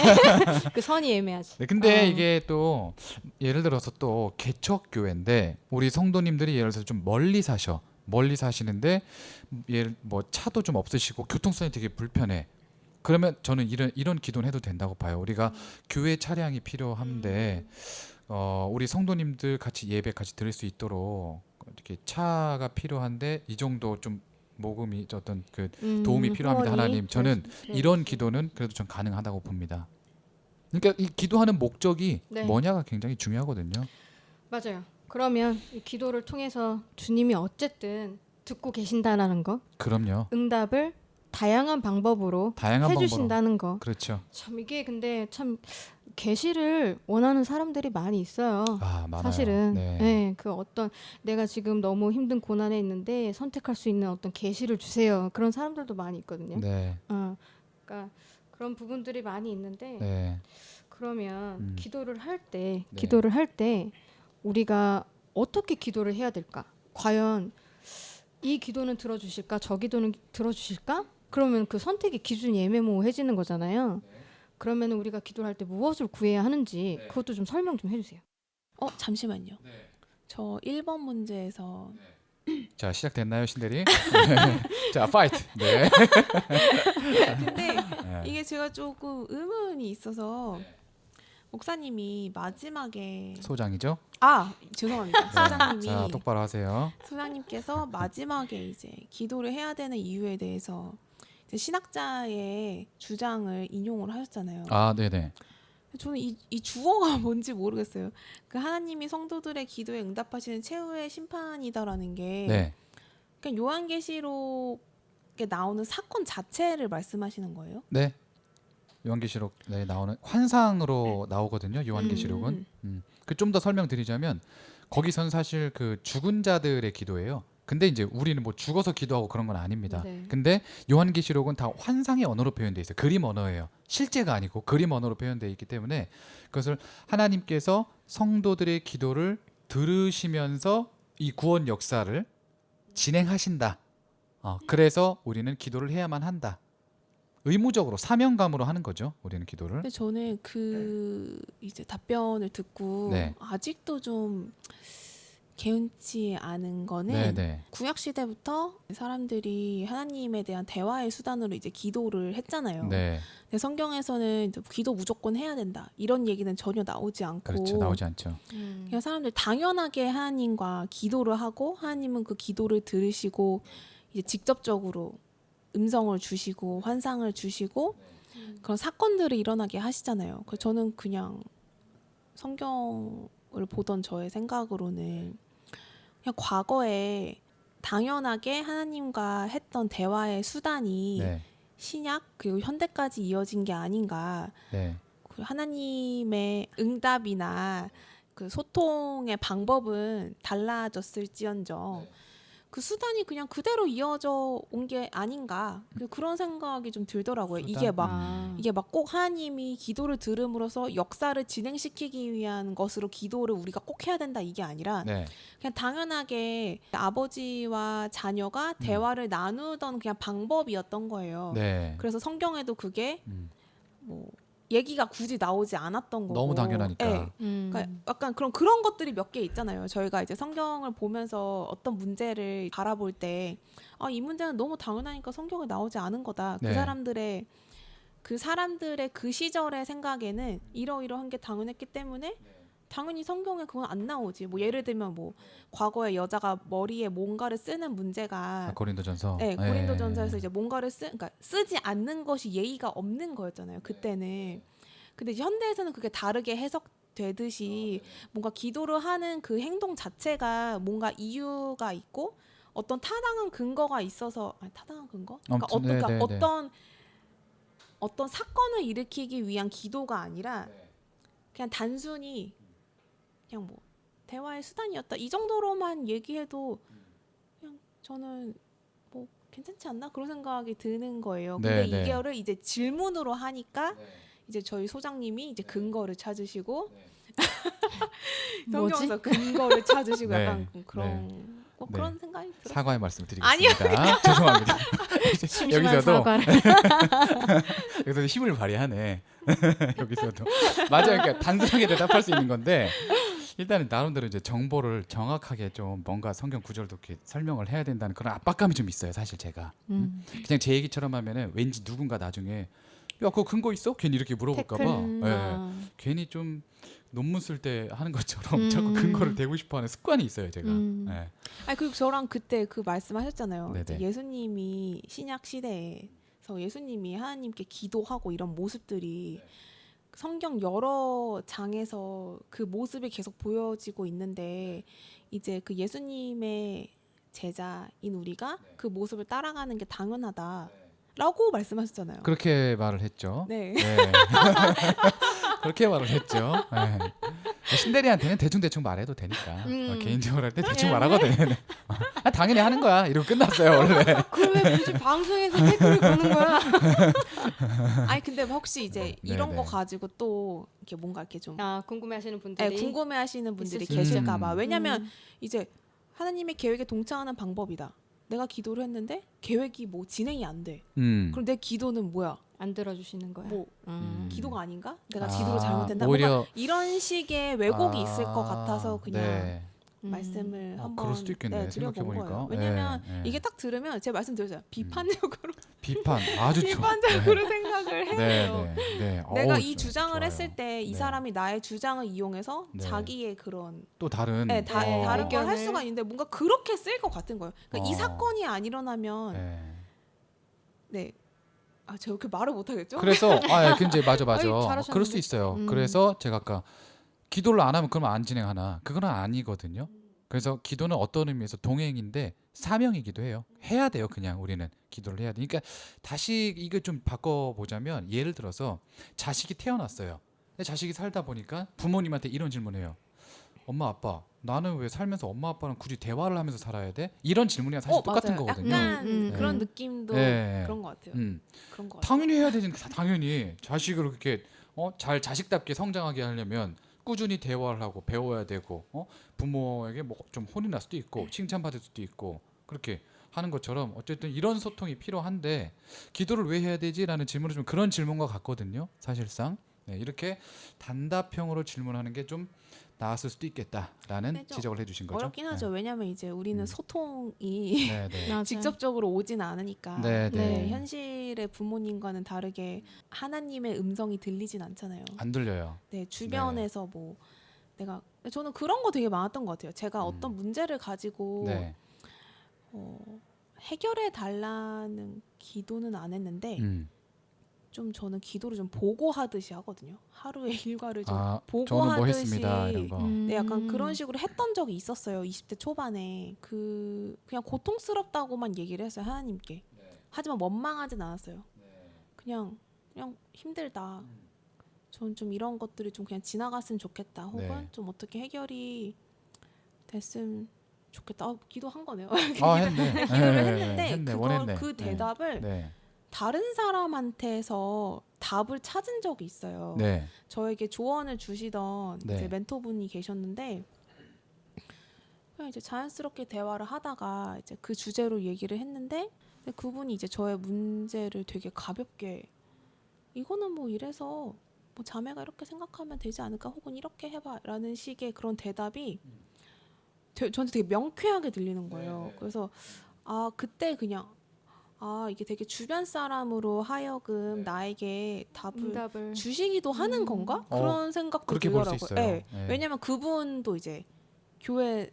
그 선이 애매하지. 네, 근데 어. 이게 또 예를 들어서 또 개척 교회인데 우리 성도님들이 예를 들어서 좀 멀리 사시는데 예를 뭐 차도 좀 없으시고 교통수단이 되게 불편해. 그러면 저는 이런 기도는 해도 된다고 봐요. 우리가 교회 차량이 필요한데 우리 성도님들 같이 예배 같이 드릴 수 있도록 이렇게 차가 필요한데 이 정도 좀 모금이 어떤 그 도움이 필요합니다. 후원이 하나님, 저는 그래. 이런 기도는 그래도 좀 가능하다고 봅니다. 그러니까 이 기도하는 목적이 네. 뭐냐가 굉장히 중요하거든요. 맞아요. 그러면 이 기도를 통해서 주님이 어쨌든 듣고 계신다라는 거, 그럼요. 응답을 다양한 방법으로 다양한 방법으로. 해주신다는 거. 그렇죠. 참 이게 근데 참 계시를 원하는 사람들이 많이 있어요. 아, 많아요. 사실은 네. 그 어떤 내가 지금 너무 힘든 고난에 있는데 선택할 수 있는 어떤 계시를 주세요. 그런 사람들도 많이 있거든요. 네. 그러니까 그런 부분들이 많이 있는데 네. 그러면 기도를 할 때 네. 우리가 어떻게 기도를 해야 될까? 과연 이 기도는 들어주실까? 저 기도는 들어주실까? 그러면 그 선택의 기준이 애매모호해지는 거잖아요. 그러면 우리가 기도를 할 때 무엇을 구해야 하는지 그것도 좀 설명 좀 해주세요. 잠시만요. 저 1번 문제에서 자, 시작됐나요, 신대리? 자, 파이트. 네. 근데 네. 이게 제가 조금 의문이 있어서 목사님이 마지막에 소장이죠? 죄송합니다. 소장님이 자, 똑바로 하세요. 소장님께서 마지막에 이제 기도를 해야 되는 이유에 대해서 이제 신학자의 주장을 인용을 하셨잖아요. 아, 네네. 저는 이 주어가 뭔지 모르겠어요. 그 하나님이 성도들의 기도에 응답하시는 최후의 심판이다라는 게 네. 그냥 요한계시록에 나오는 사건 자체를 말씀하시는 거예요? 네. 요한계시록 네, 나오는 환상으로 나오거든요. 요한계시록은. 그 좀 더 설명드리자면 거기선 사실 그 죽은 자들의 기도예요. 근데 이제 우리는 뭐 죽어서 기도하고 그런 건 아닙니다. 네. 근데 요한계시록은 다 환상의 언어로 표현돼 있어요. 그림 언어예요. 실제가 아니고 그림 언어로 표현돼 있기 때문에 그것을 하나님께서 성도들의 기도를 들으시면서 이 구원 역사를 진행하신다. 그래서 우리는 기도를 해야만 한다. 의무적으로 사명감으로 하는 거죠. 우리는 기도를. 근데 저는 그 이제 답변을 듣고 네. 아직도 좀 개운치 않은 거는 네네. 구약 시대부터 사람들이 하나님에 대한 대화의 수단으로 이제 기도를 했잖아요. 네. 근데 성경에서는 이제 기도 무조건 해야 된다 이런 얘기는 전혀 나오지 않고 그렇죠. 나오지 않죠. 그냥 사람들 당연하게 하나님과 기도를 하고 하나님은 그 기도를 들으시고 이제 직접적으로 음성을 주시고 환상을 주시고 그런 사건들을 일어나게 하시잖아요. 그래서 저는 그냥 성경을 보던 저의 생각으로는 그냥 과거에 당연하게 하나님과 했던 대화의 수단이 네. 신약 그리고 현대까지 이어진 게 아닌가. 네. 그 하나님의 응답이나 그 소통의 방법은 달라졌을지언정 그 수단이 그냥 그대로 이어져 온 게 아닌가 그런 생각이 좀 들더라고요. 수단? 이게 막 꼭 하나님이 기도를 들음으로써 역사를 진행시키기 위한 것으로 기도를 우리가 꼭 해야 된다 이게 아니라 네. 그냥 당연하게 아버지와 자녀가 대화를 나누던 그냥 방법이었던 거예요. 네. 그래서 성경에도 그게 음. 뭐 얘기가 굳이 나오지 않았던 거고 너무 당연하니까. 네. 그러니까 약간 그런 것들이 몇 개 있잖아요. 저희가 이제 성경을 보면서 어떤 문제를 바라볼 때 이 문제는 너무 당연하니까 성경에 나오지 않은 거다. 네. 그 사람들의 그 시절의 생각에는 이러이러한 게 당연했기 때문에 당연히 성경에 그건 안 나오지. 뭐 예를 들면 뭐 과거에 여자가 머리에 뭔가를 쓰는 문제가 고린도전서. 네, 고린도전서에서 이제 뭔가를 그러니까 쓰지 않는 것이 예의가 없는 거였잖아요. 그때는. 근데 이제 현대에서는 그게 다르게 되듯이 뭔가 기도를 하는 그 행동 자체가 뭔가 이유가 있고 어떤 타당한 근거가 있어서 타당한 근거? 그러니까, 아무튼, 그러니까 네. 어떤 사건을 일으키기 위한 기도가 아니라 그냥 단순히 그냥 뭐 대화의 수단이었다 이 정도로만 얘기해도 그냥 저는 뭐 괜찮지 않나 그런 생각이 드는 거예요. 근데 네. 이거를 이제 질문으로 하니까 이제 저희 소장님이 이제 근거를 찾으시고 뭐지? 성경에서 근거를 찾으시고 네. 약간 그런 꼭 네. 그런 생각이 들어요. 사과의 말씀을 아니요. 드리겠습니다. 죄송합니다. 심심한 여기서도 사과를. 여기서 힘을 발휘하네. 여기서도 맞아요. 그러니까 단순하게 대답할 수 있는 건데 일단은 나름대로 이제 정보를 정확하게 좀 뭔가 성경 구절도 이렇게 설명을 해야 된다는 그런 압박감이 좀 있어요. 사실 제가 그냥 제 얘기처럼 하면은 왠지 누군가 나중에 야 그거 근거 있어? 괜히 이렇게 물어볼까봐 괜히 좀 논문 쓸 때 하는 것처럼 자꾸 근거를 대고 싶어하는 습관이 있어요. 제가. 예. 아니 그리고 저랑 그때 그 말씀하셨잖아요. 네네. 이제 예수님이 신약 시대에서 예수님이 하나님께 기도하고 이런 모습들이 성경 여러 장에서 그 모습이 계속 보여지고 있는데 이제 그 예수님의 제자인 우리가 그 모습을 따라가는 게 당연하다라고 말씀하셨잖아요. 그렇게 말을 했죠. 네. 네. 그렇게 말을 했죠. 네. 신대리한테는 대충 말해도 되니까 개인적으로 할 때 대충 말하거든. 당연히 하는 거야. 이러고 끝났어요 원래. 그럼 왜 굳이 방송에서 태클을 거는 거야? 아니 근데 혹시 이제 이런 네네. 거 가지고 또 이렇게 뭔가 이렇게 좀 궁금해하시는 분들이 궁금해하시는 분들이 있을 수 계실까봐. 있죠. 왜냐면 이제 하나님의 계획에 동참하는 방법이다. 내가 기도를 했는데 계획이 뭐 진행이 안 돼. 그럼 내 기도는 뭐야? 안 들어주시는 거야. 뭐 기도가 아닌가? 내가 아, 기도를 잘못했나? 오히려 뭔가 이런 식의 왜곡이 있을 것 같아서 그냥 네. 말씀을 한번 그럴 수도 있겠네. 드려본 생각해보니까. 거예요. 왜냐면 네, 네. 이게 딱 들으면 제가 말씀드렸잖아요. 비판적으로 비판 아주 비판적으로 생각을 해요. 네. 내가 어우, 이 주장을 좋아요. 했을 때 이 네. 사람이 나의 주장을 이용해서 네. 자기의 그런 또 다른 다른 걸 할 의견을. 수가 있는데 뭔가 그렇게 쓸 것 같은 거예요. 그러니까 이 사건이 안 일어나면 네. 제가 그렇게 말을 못 하겠죠? 그래서 근데 맞아. 아이, 잘하셨는데? 그럴 수 있어요. 그래서 제가 아까 기도를 안 하면 그러면 안 진행하나? 그건 아니거든요. 그래서 기도는 어떤 의미에서 동행인데 사명이기도 해요. 해야 돼요. 그냥 우리는 기도를 해야 돼. 그러니까 다시 이거 좀 바꿔보자면 예를 들어서 자식이 태어났어요. 근데 자식이 살다 보니까 부모님한테 이런 질문해요. 엄마 아빠 나는 왜 살면서 엄마 아빠랑 굳이 대화를 하면서 살아야 돼? 이런 질문이랑 사실 똑같은 맞아요. 거거든요. 약간 그런 네. 느낌도 네. 그런 것 같아요. 그런 것 같아요. 당연히 해야 되는 당연히 자식을 그렇게 잘 자식답게 성장하게 하려면 꾸준히 대화를 하고 배워야 되고 부모에게 뭐 좀 혼이 날 수도 있고 칭찬받을 수도 있고 그렇게 하는 것처럼 어쨌든 이런 소통이 필요한데 기도를 왜 해야 되지라는 질문은 좀 그런 질문과 같거든요. 사실상 이렇게 단답형으로 질문하는 게 좀 나았을 수도 있겠다라는 네, 좀 지적을 해주신 거죠. 어렵긴 하죠. 왜냐하면 이제 우리는 소통이 네. 맞아요. 직접적으로 오진 않으니까 네. 현실의 부모님과는 다르게 하나님의 음성이 들리진 않잖아요. 안 들려요. 네, 주변에서 뭐 저는 그런 거 되게 많았던 것 같아요. 제가 어떤 문제를 가지고 네. 해결해 달라는 기도는 안 했는데 좀 저는 기도를 좀 보고하듯이 하거든요. 하루의 일과를 좀 저는 보고하듯이 뭐 했습니다 이런 거. 네, 약간 그런 식으로 했던 적이 있었어요. 20대 초반에 그냥 고통스럽다고만 얘기를 했어요. 하나님께. 하지만 원망하진 않았어요. 그냥 힘들다. 저는 좀 이런 것들이 좀 그냥 지나갔으면 좋겠다. 혹은 좀 어떻게 해결이 됐으면 좋겠다. 기도한 거네요. 했네. 기도를 했는데 했네. 그걸 원했네. 그 대답을 네. 다른 사람한테서 답을 찾은 적이 있어요. 네. 저에게 조언을 주시던 네. 이제 멘토분이 계셨는데 그냥 이제 자연스럽게 대화를 하다가 이제 그 주제로 얘기를 했는데 근데 그분이 이제 저의 문제를 되게 가볍게 이거는 뭐 이래서 뭐 자매가 이렇게 생각하면 되지 않을까 혹은 이렇게 해봐라는 식의 그런 대답이 저한테 되게 명쾌하게 들리는 거예요. 그래서 그때 그냥 이게 되게 주변 사람으로 하여금 나에게 답을 응답을 주시기도 하는 건가? 그런 생각도 그렇게 볼 수 들더라고요. 있어요. 네. 네. 왜냐면 그분도 이제 교회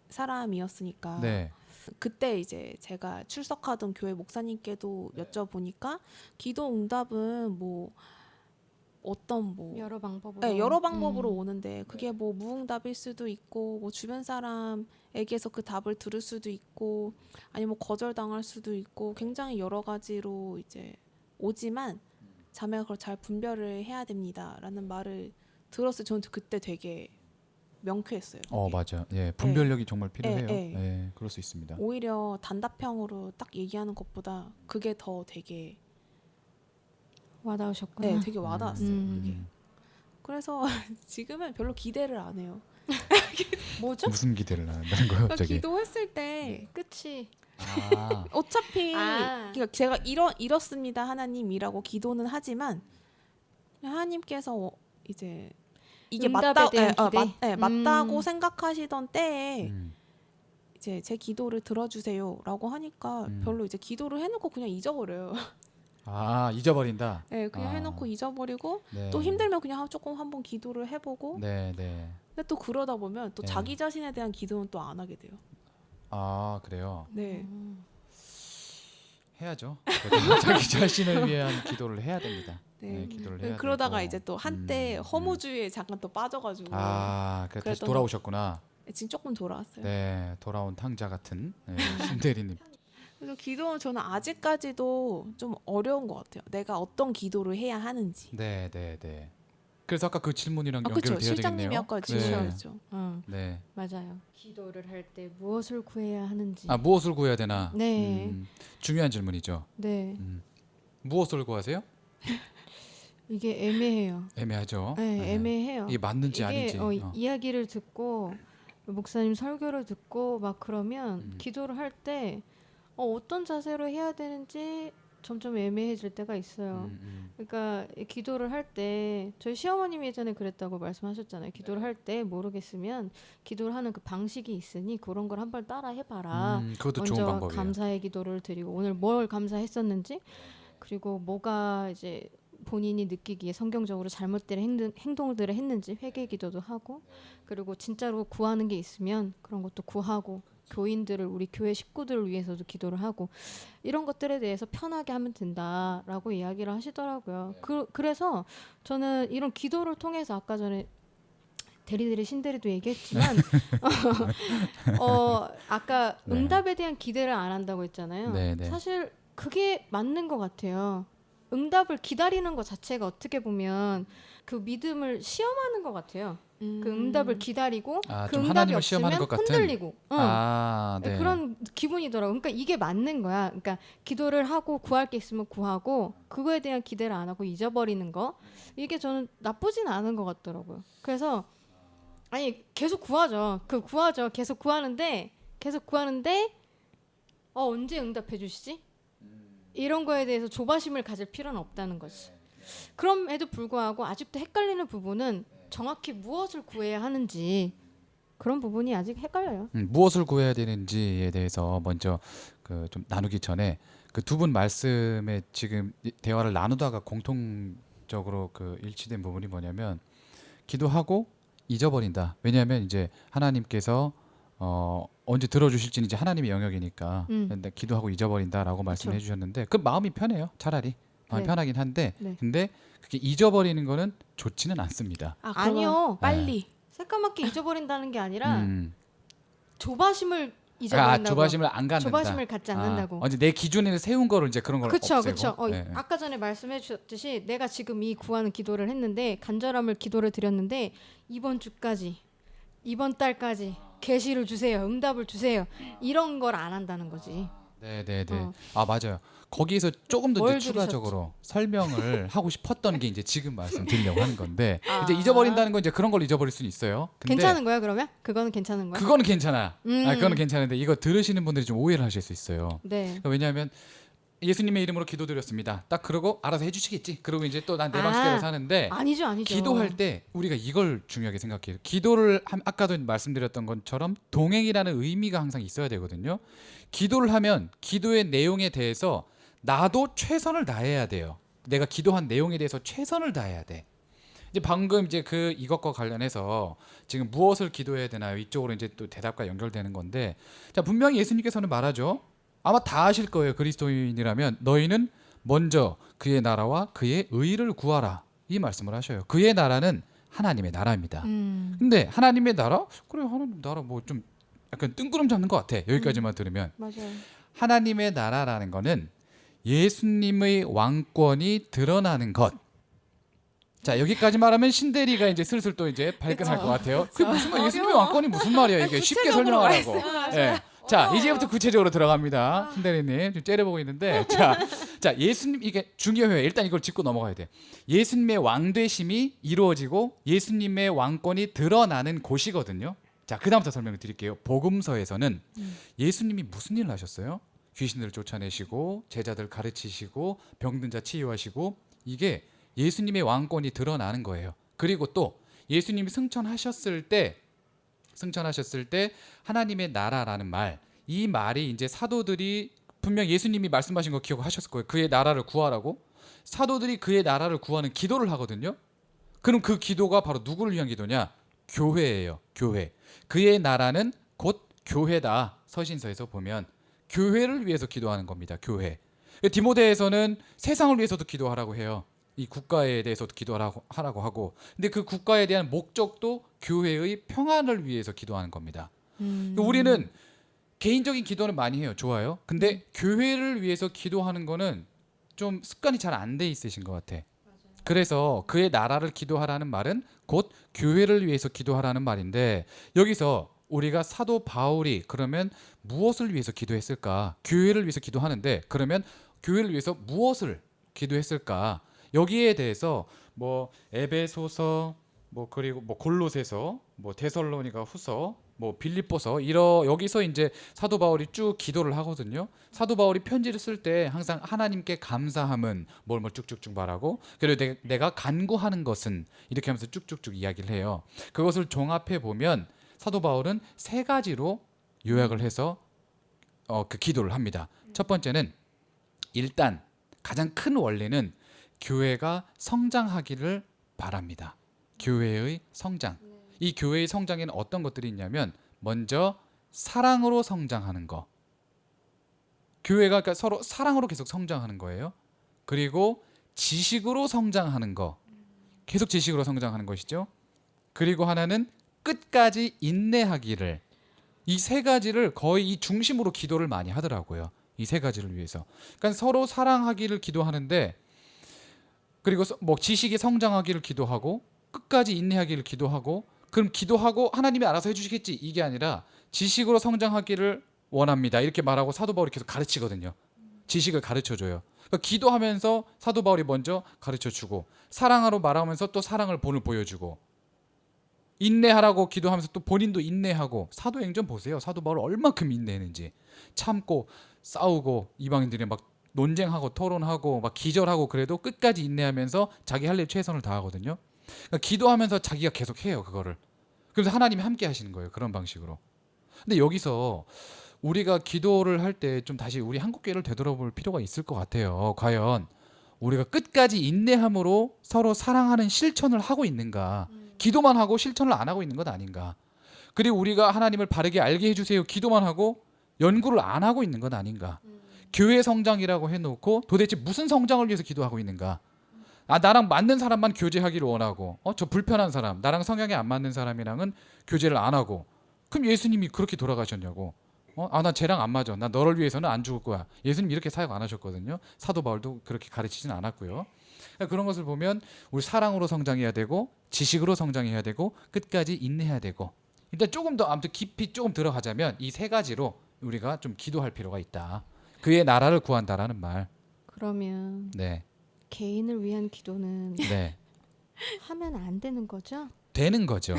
사람이었으니까 네. 그때 이제 제가 출석하던 교회 목사님께도 여쭤보니까 기도 응답은 뭐 어떤 뭐 여러 방법으로. 네, 여러 방법으로 오는데 그게 뭐 무응답일 수도 있고 뭐 주변 사람에게서 그 답을 들을 수도 있고 아니면 뭐 거절당할 수도 있고 굉장히 여러 가지로 이제 오지만 자매가 그걸 잘 분별을 해야 됩니다라는 말을 들었을 때 저는 그때 되게 명쾌했어요. 그게. 맞아. 예, 분별력이 정말 필요해요. 예. 예, 그럴 수 있습니다. 오히려 단답형으로 딱 얘기하는 것보다 그게 더 되게 와닿으셨구나. 네, 되게 와닿았어요. 음. 그게. 그래서 지금은 별로 기대를 안 해요. 뭐죠? 무슨 기대를 한다는 거예요, 그러니까 갑자기? 기도했을 때 끝이. 아, 어차피 아. 그러니까 제가 이렇습니다 하나님이라고 기도는 하지만 하나님께서 이제 이게 응답에 맞다, 대한 기대? 맞다고 생각하시던 때에 음. 이제 제 기도를 들어주세요라고 하니까 별로 이제 기도를 해놓고 그냥 잊어버려요. 잊어버린다. 네, 그냥 아. 해놓고 잊어버리고 네. 또 힘들면 그냥 조금 한번 기도를 해보고 네, 네. 근데 또 그러다 보면 또 네. 자기 자신에 대한 기도는 또 안 하게 돼요. 그래요. 네. 해야죠. 그래도 자기 자신을 위한 기도를 해야 됩니다. 네. 네, 기도를 해야 그러다가 되고. 이제 또 한때 허무주의에 잠깐 또 빠져가지고 그래 다시 그랬던 돌아오셨구나. 지금 조금 돌아왔어요. 네, 돌아온 탕자 같은 신대리님. 그래서 기도는 저는 아직까지도 좀 어려운 것 같아요. 내가 어떤 기도를 해야 하는지. 네, 네, 네. 그래서 아까 그 질문이랑 그렇죠. 연결돼야 실장님이 되겠네요. 아까 네. 질문하셨죠. 네. 맞아요. 기도를 할 때 무엇을 구해야 하는지. 무엇을 구해야 되나? 네. 중요한 질문이죠. 네. 무엇을 구하세요? 이게 애매해요. 애매하죠. 네, 애매해요. 이게 맞는지 이게 아닌지. 이야기를 듣고 목사님 설교를 듣고 막 그러면 기도를 할 때 어떤 자세로 해야 되는지 점점 애매해질 때가 있어요. 그러니까 기도를 할 때 저희 시어머님이 예전에 그랬다고 말씀하셨잖아요. 기도를 할 때 모르겠으면 기도를 하는 그 방식이 있으니 그런 걸 한번 따라 해봐라. 그것도 좋은 먼저 방법이에요. 감사의 기도를 드리고 오늘 뭘 감사했었는지 그리고 뭐가 이제 본인이 느끼기에 성경적으로 잘못된 행동들을 했는지 회개 기도도 하고 그리고 진짜로 구하는 게 있으면 그런 것도 구하고 교인들을 우리 교회 식구들을 위해서도 기도를 하고 이런 것들에 대해서 편하게 하면 된다라고 이야기를 하시더라고요. 그래서 저는 이런 기도를 통해서 아까 전에 대리들이 신대리도 얘기했지만 아까 네. 응답에 대한 기대를 안 한다고 했잖아요. 네, 네. 사실 그게 맞는 것 같아요. 응답을 기다리는 것 자체가 어떻게 보면 그 믿음을 시험하는 것 같아요. 그 응답을 기다리고 그 좀 응답이 하나님을 없으면 시험하는 것 같은? 흔들리고 네. 그런 기분이더라고요. 그러니까 이게 맞는 거야. 그러니까 기도를 하고 구할 게 있으면 구하고 그거에 대한 기대를 안 하고 잊어버리는 거 이게 저는 나쁘진 않은 것 같더라고요. 그래서 아니 계속 구하죠. 계속 구하는데 언제 응답해 주시지? 이런 거에 대해서 조바심을 가질 필요는 없다는 거지. 그럼에도 불구하고 아직도 헷갈리는 부분은 정확히 무엇을 구해야 하는지 그런 부분이 아직 헷갈려요. 무엇을 구해야 되는지에 대해서 먼저 좀 나누기 전에 그 두 분 말씀에 지금 대화를 나누다가 공통적으로 일치된 부분이 뭐냐면 기도하고 잊어버린다. 왜냐하면 이제 하나님께서 언제 들어주실지는 이제 하나님의 영역이니까 근데 기도하고 잊어버린다라고 말씀해 그쵸. 주셨는데 그 마음이 편해요. 차라리 마음이 네. 편하긴 한데 네. 근데 그게 잊어버리는 거는 좋지는 않습니다. 아니요. 빨리. 새까맣게 잊어버린다는 게 아니라 음. 조바심을 잊어버린다고. 조바심을 안 갖는다. 조바심을 갖지 않는다고. 이제 내 기준에 세운 거를 이제 그런 걸 그렇죠, 없애고. 그렇죠. 네. 아까 전에 말씀해 주셨듯이 내가 지금 이 구하는 기도를 했는데 간절함을 기도를 드렸는데 이번 주까지, 이번 달까지 계시를 주세요, 응답을 주세요. 이런 걸 안 한다는 거지. 네네네. 어. 맞아요. 거기에서 조금 더 뭘 이제 추가적으로 설명을 하고 싶었던 게 이제 지금 말씀드리려고 하는 건데 이제 잊어버린다는 건 이제 그런 걸 잊어버릴 수는 있어요. 근데 괜찮은 거야 그러면? 그거는 괜찮은 거야? 그거는 괜찮아. 음. 그거는 괜찮은데 이거 들으시는 분들이 좀 오해를 하실 수 있어요. 네. 그러니까 왜냐하면 예수님의 이름으로 기도드렸습니다. 딱 그러고 알아서 해주시겠지. 그러고 이제 또 난 내 방식대로 사는데 아니죠. 기도할 때 우리가 이걸 중요하게 생각해요. 기도를 아까도 말씀드렸던 것처럼 동행이라는 의미가 항상 있어야 되거든요. 기도를 하면 기도의 내용에 대해서 나도 최선을 다해야 돼요. 내가 기도한 내용에 대해서 최선을 다해야 돼. 이제 방금 이제 이것과 관련해서 지금 무엇을 기도해야 되나요? 이쪽으로 이제 또 대답과 연결되는 건데, 자 분명히 예수님께서는 말하죠. 아마 다 아실 거예요. 그리스도인이라면 너희는 먼저 그의 나라와 그의 의를 구하라. 이 말씀을 하셔요. 그의 나라는 하나님의 나라입니다. 근데 하나님의 나라? 그래 하나님 나라 뭐 좀 약간 뜬구름 잡는 것 같아. 여기까지만 들으면 맞아요. 하나님의 나라라는 거는 예수님의 왕권이 드러나는 것. 자 여기까지 말하면 신대리가 이제 슬슬 또 이제 발끈할 그쵸. 것 같아요. 그게 무슨 말? 예수님의 왕권이 무슨 말이야 이게 쉽게 설명하라고. 예. 자 이제부터 구체적으로 들어갑니다. 신대리님 지금 째려보고 있는데 자 예수님 이게 중요해요. 일단 이걸 짚고 넘어가야 돼. 예수님의 왕되심이 이루어지고 예수님의 왕권이 드러나는 곳이거든요. 자 그다음부터 설명을 드릴게요. 복음서에서는 예수님이 무슨 일을 하셨어요? 귀신들을 쫓아내시고 제자들 가르치시고 병든 자 치유하시고 이게 예수님의 왕권이 드러나는 거예요. 그리고 또 예수님이 승천하셨을 때 하나님의 나라라는 말, 이 말이 이제 사도들이 분명 예수님이 말씀하신 거 기억하셨을 거예요. 그의 나라를 구하라고. 사도들이 그의 나라를 구하는 기도를 하거든요. 그럼 그 기도가 바로 누구를 위한 기도냐? 교회예요. 교회. 그의 나라는 곧 교회다. 서신서에서 보면 교회를 위해서 기도하는 겁니다. 교회. 디모데에서는 세상을 위해서도 기도하라고 해요. 이 국가에 대해서도 기도하라고 하고. 근데 그 국가에 대한 목적도 교회의 평안을 위해서 기도하는 겁니다. 우리는 개인적인 기도는 많이 해요. 좋아요. 근데 교회를 위해서 기도하는 거는 좀 습관이 잘 안 돼 있으신 것 같아. 그래서 그의 나라를 기도하라는 말은 곧 교회를 위해서 기도하라는 말인데 여기서 우리가 사도 바울이 그러면 무엇을 위해서 기도했을까? 교회를 위해서 기도하는데 그러면 교회를 위해서 무엇을 기도했을까? 여기에 대해서 뭐 에베소서 뭐 그리고 뭐 골로새서 뭐 데살로니가 후서 뭐 빌립보서 여기서 이제 사도 바울이 쭉 기도를 하거든요. 사도 바울이 편지를 쓸 때 항상 하나님께 감사함은 뭘 쭉쭉쭉 말하고 그리고 내가 간구하는 것은 이렇게 하면서 쭉쭉쭉 이야기를 해요. 그것을 종합해 보면 사도 바울은 세 가지로 요약을 해서 그 기도를 합니다. 첫 번째는 일단 가장 큰 원리는 교회가 성장하기를 바랍니다. 교회의 성장. 이 교회의 성장에는 어떤 것들이 있냐면 먼저 사랑으로 성장하는 거. 교회가 그러니까 서로 사랑으로 계속 성장하는 거예요. 그리고 지식으로 성장하는 거. 계속 지식으로 성장하는 것이죠. 그리고 하나는 끝까지 인내하기를. 이 세 가지를 거의 이 중심으로 기도를 많이 하더라고요. 이 세 가지를 위해서. 그러니까 서로 사랑하기를 기도하는데 그리고 뭐 지식이 성장하기를 기도하고 끝까지 인내하기를 기도하고 그럼 기도하고 하나님이 알아서 해주시겠지 이게 아니라 지식으로 성장하기를 원합니다 이렇게 말하고 사도 바울이 계속 가르치거든요. 지식을 가르쳐줘요. 그러니까 기도하면서 사도 바울이 먼저 가르쳐주고 사랑하러 말하면서 또 사랑을 보여주고 인내하라고 기도하면서 또 본인도 인내하고 사도행전 보세요. 사도 바울 얼마큼 인내했는지 참고 싸우고 이방인들이 막 논쟁하고 토론하고 막 기절하고 그래도 끝까지 인내하면서 자기 할 일 최선을 다하거든요. 그러니까 기도하면서 자기가 계속 해요 그거를. 그래서 하나님이 함께 하시는 거예요 그런 방식으로. 근데 여기서 우리가 기도를 할 때 좀 다시 우리 한국교회를 되돌아볼 필요가 있을 것 같아요. 과연 우리가 끝까지 인내함으로 서로 사랑하는 실천을 하고 있는가? 기도만 하고 실천을 안 하고 있는 것 아닌가? 그리고 우리가 하나님을 바르게 알게 해주세요 기도만 하고 연구를 안 하고 있는 것 아닌가? 교회 성장이라고 해놓고 도대체 무슨 성장을 위해서 기도하고 있는가? 나랑 맞는 사람만 교제하기를 원하고 저 불편한 사람 나랑 성향이 안 맞는 사람이랑은 교제를 안 하고 그럼 예수님이 그렇게 돌아가셨냐고. 나 쟤랑 안 맞아. 나 너를 위해서는 안 죽을 거야. 예수님 이렇게 사역 안 하셨거든요. 사도 바울도 그렇게 가르치진 않았고요. 그러니까 그런 것을 보면 우리 사랑으로 성장해야 되고 지식으로 성장해야 되고 끝까지 인내해야 되고 일단 조금 더 아무튼 깊이 조금 들어가자면 이 세 가지로 우리가 좀 기도할 필요가 있다. 그의 나라를 구한다라는 말. 그러면 네. 개인을 위한 기도는 네. 하면 안 되는 거죠? 되는 거죠.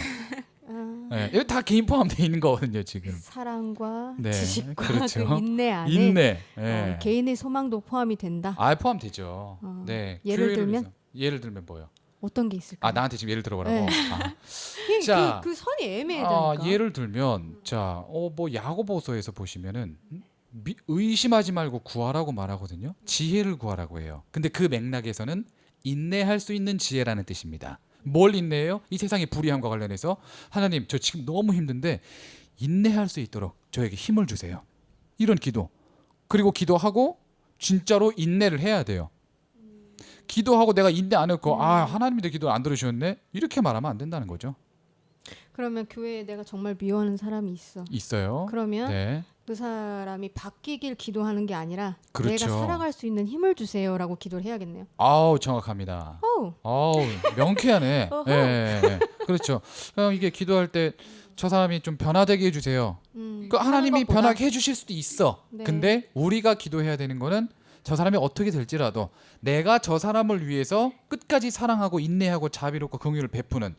아, 네. 이거 다 개인 포함되어 있는 거거든요 지금. 사랑과 네, 지식과 그렇죠. 그 인내 안에 인내. 네. 개인의 소망도 포함이 된다. 포함되죠. 네. 예를 교회를 들면? 위해서. 예를 들면 뭐요? 어떤 게 있을까요? 나한테 지금 예를 들어보라고. 네. 자, 그 선이 애매하다니까. 예를 들면 뭐 야고보서에서 보시면은 의심하지 말고 구하라고 말하거든요. 지혜를 구하라고 해요. 근데 그 맥락에서는 인내할 수 있는 지혜라는 뜻입니다. 뭘 인내해요? 이 세상의 불의함과 관련해서 하나님 저 지금 너무 힘든데 인내할 수 있도록 저에게 힘을 주세요. 이런 기도. 그리고 기도하고 진짜로 인내를 해야 돼요. 기도하고 내가 인내 안 했고 하나님이 내 기도 안 들으셨네 이렇게 말하면 안 된다는 거죠. 그러면 교회에 내가 정말 미워하는 사람이 있어요. 그러면 네. 그 사람이 바뀌길 기도하는 게 아니라 그렇죠. 내가 살아갈 수 있는 힘을 주세요라고 기도를 해야겠네요. 아우 정확합니다. 아우 명쾌하네. 어허. 예. 그렇죠. 그럼 이게 기도할 때 저 사람이 좀 변화되게 해주세요. 그 하나님이 하는 것보다. 변하게 해주실 수도 있어. 네. 근데 우리가 기도해야 되는 거는 저 사람이 어떻게 될지라도 내가 저 사람을 위해서 끝까지 사랑하고 인내하고 자비롭고 긍휼을 베푸는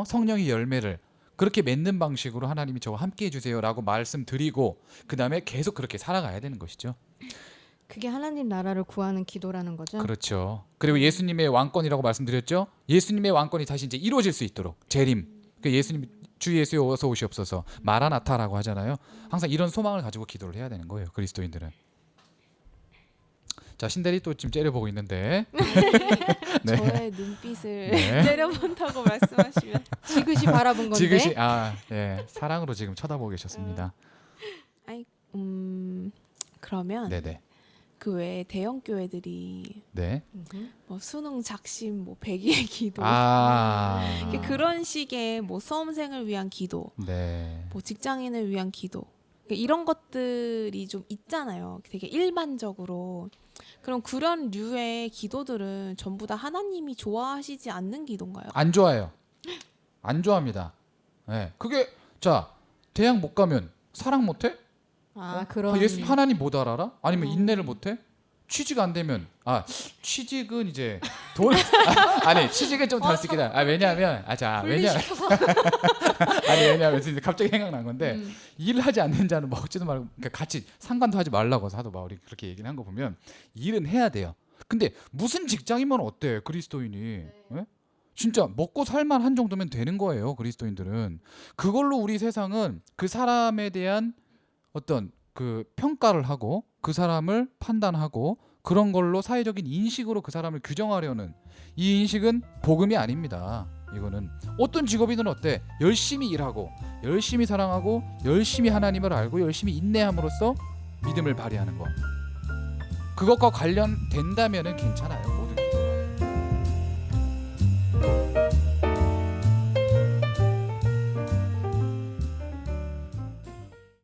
성령의 열매를 그렇게 맺는 방식으로 하나님이 저와 함께 해주세요라고 말씀드리고 그 다음에 계속 그렇게 살아가야 되는 것이죠. 그게 하나님 나라를 구하는 기도라는 거죠. 그렇죠. 그리고 예수님의 왕권이라고 말씀드렸죠. 예수님의 왕권이 다시 이제 이루어질 수 있도록 재림. 그 예수님 주 예수여 어서 오시옵소서 마라나타라고 하잖아요. 항상 이런 소망을 가지고 기도를 해야 되는 거예요. 그리스도인들은. 자 신대리 또 지금 째려보고 있는데 네. 저의 눈빛을 네. 째려본다고 말씀하시면 지그시 바라본 건데. 지그시 사랑으로 지금 쳐다보고 계셨습니다. 그러면 네네. 그 외에 대형 교회들이 네. 뭐 수능 작심 뭐 백의의 기도 아. 그런 식의 뭐 수험생을 위한 기도 네. 뭐 직장인을 위한 기도 이런 것들이 좀 있잖아요. 되게 일반적으로. 그럼 그런 류의 기도들은 전부 다 하나님이 좋아하시지 않는 기도인가요? 안 좋아해요. 안 좋아합니다. 네. 그게 자 대학 못 가면 사랑 못해? 그런. 예수 하나님 못 알아라? 아니면 인내를 못해? 취직 안 되면 취직은 이제 돈 아니 취직은 좀 다를 수 있겠다. 왜냐하면 왜냐하면 이제 갑자기 생각난 건데 일을 하지 않는 자는 먹지도 말고 그러니까 같이 상관도 하지 말라고 사도 바울이 그렇게 얘기를 한 거 보면 일은 해야 돼요. 근데 무슨 직장이면 어때 그리스도인이? 예? 진짜 먹고 살만한 정도면 되는 거예요. 그리스도인들은 그걸로 우리 세상은 그 사람에 대한 어떤 그 평가를 하고 그 사람을 판단하고 그런 걸로 사회적인 인식으로 그 사람을 규정하려는 이 인식은 복음이 아닙니다. 이거는 어떤 직업이든 어때 열심히 일하고 열심히 사랑하고 열심히 하나님을 알고 열심히 인내함으로써 믿음을 발휘하는 것 그것과 관련된다면은 괜찮아요.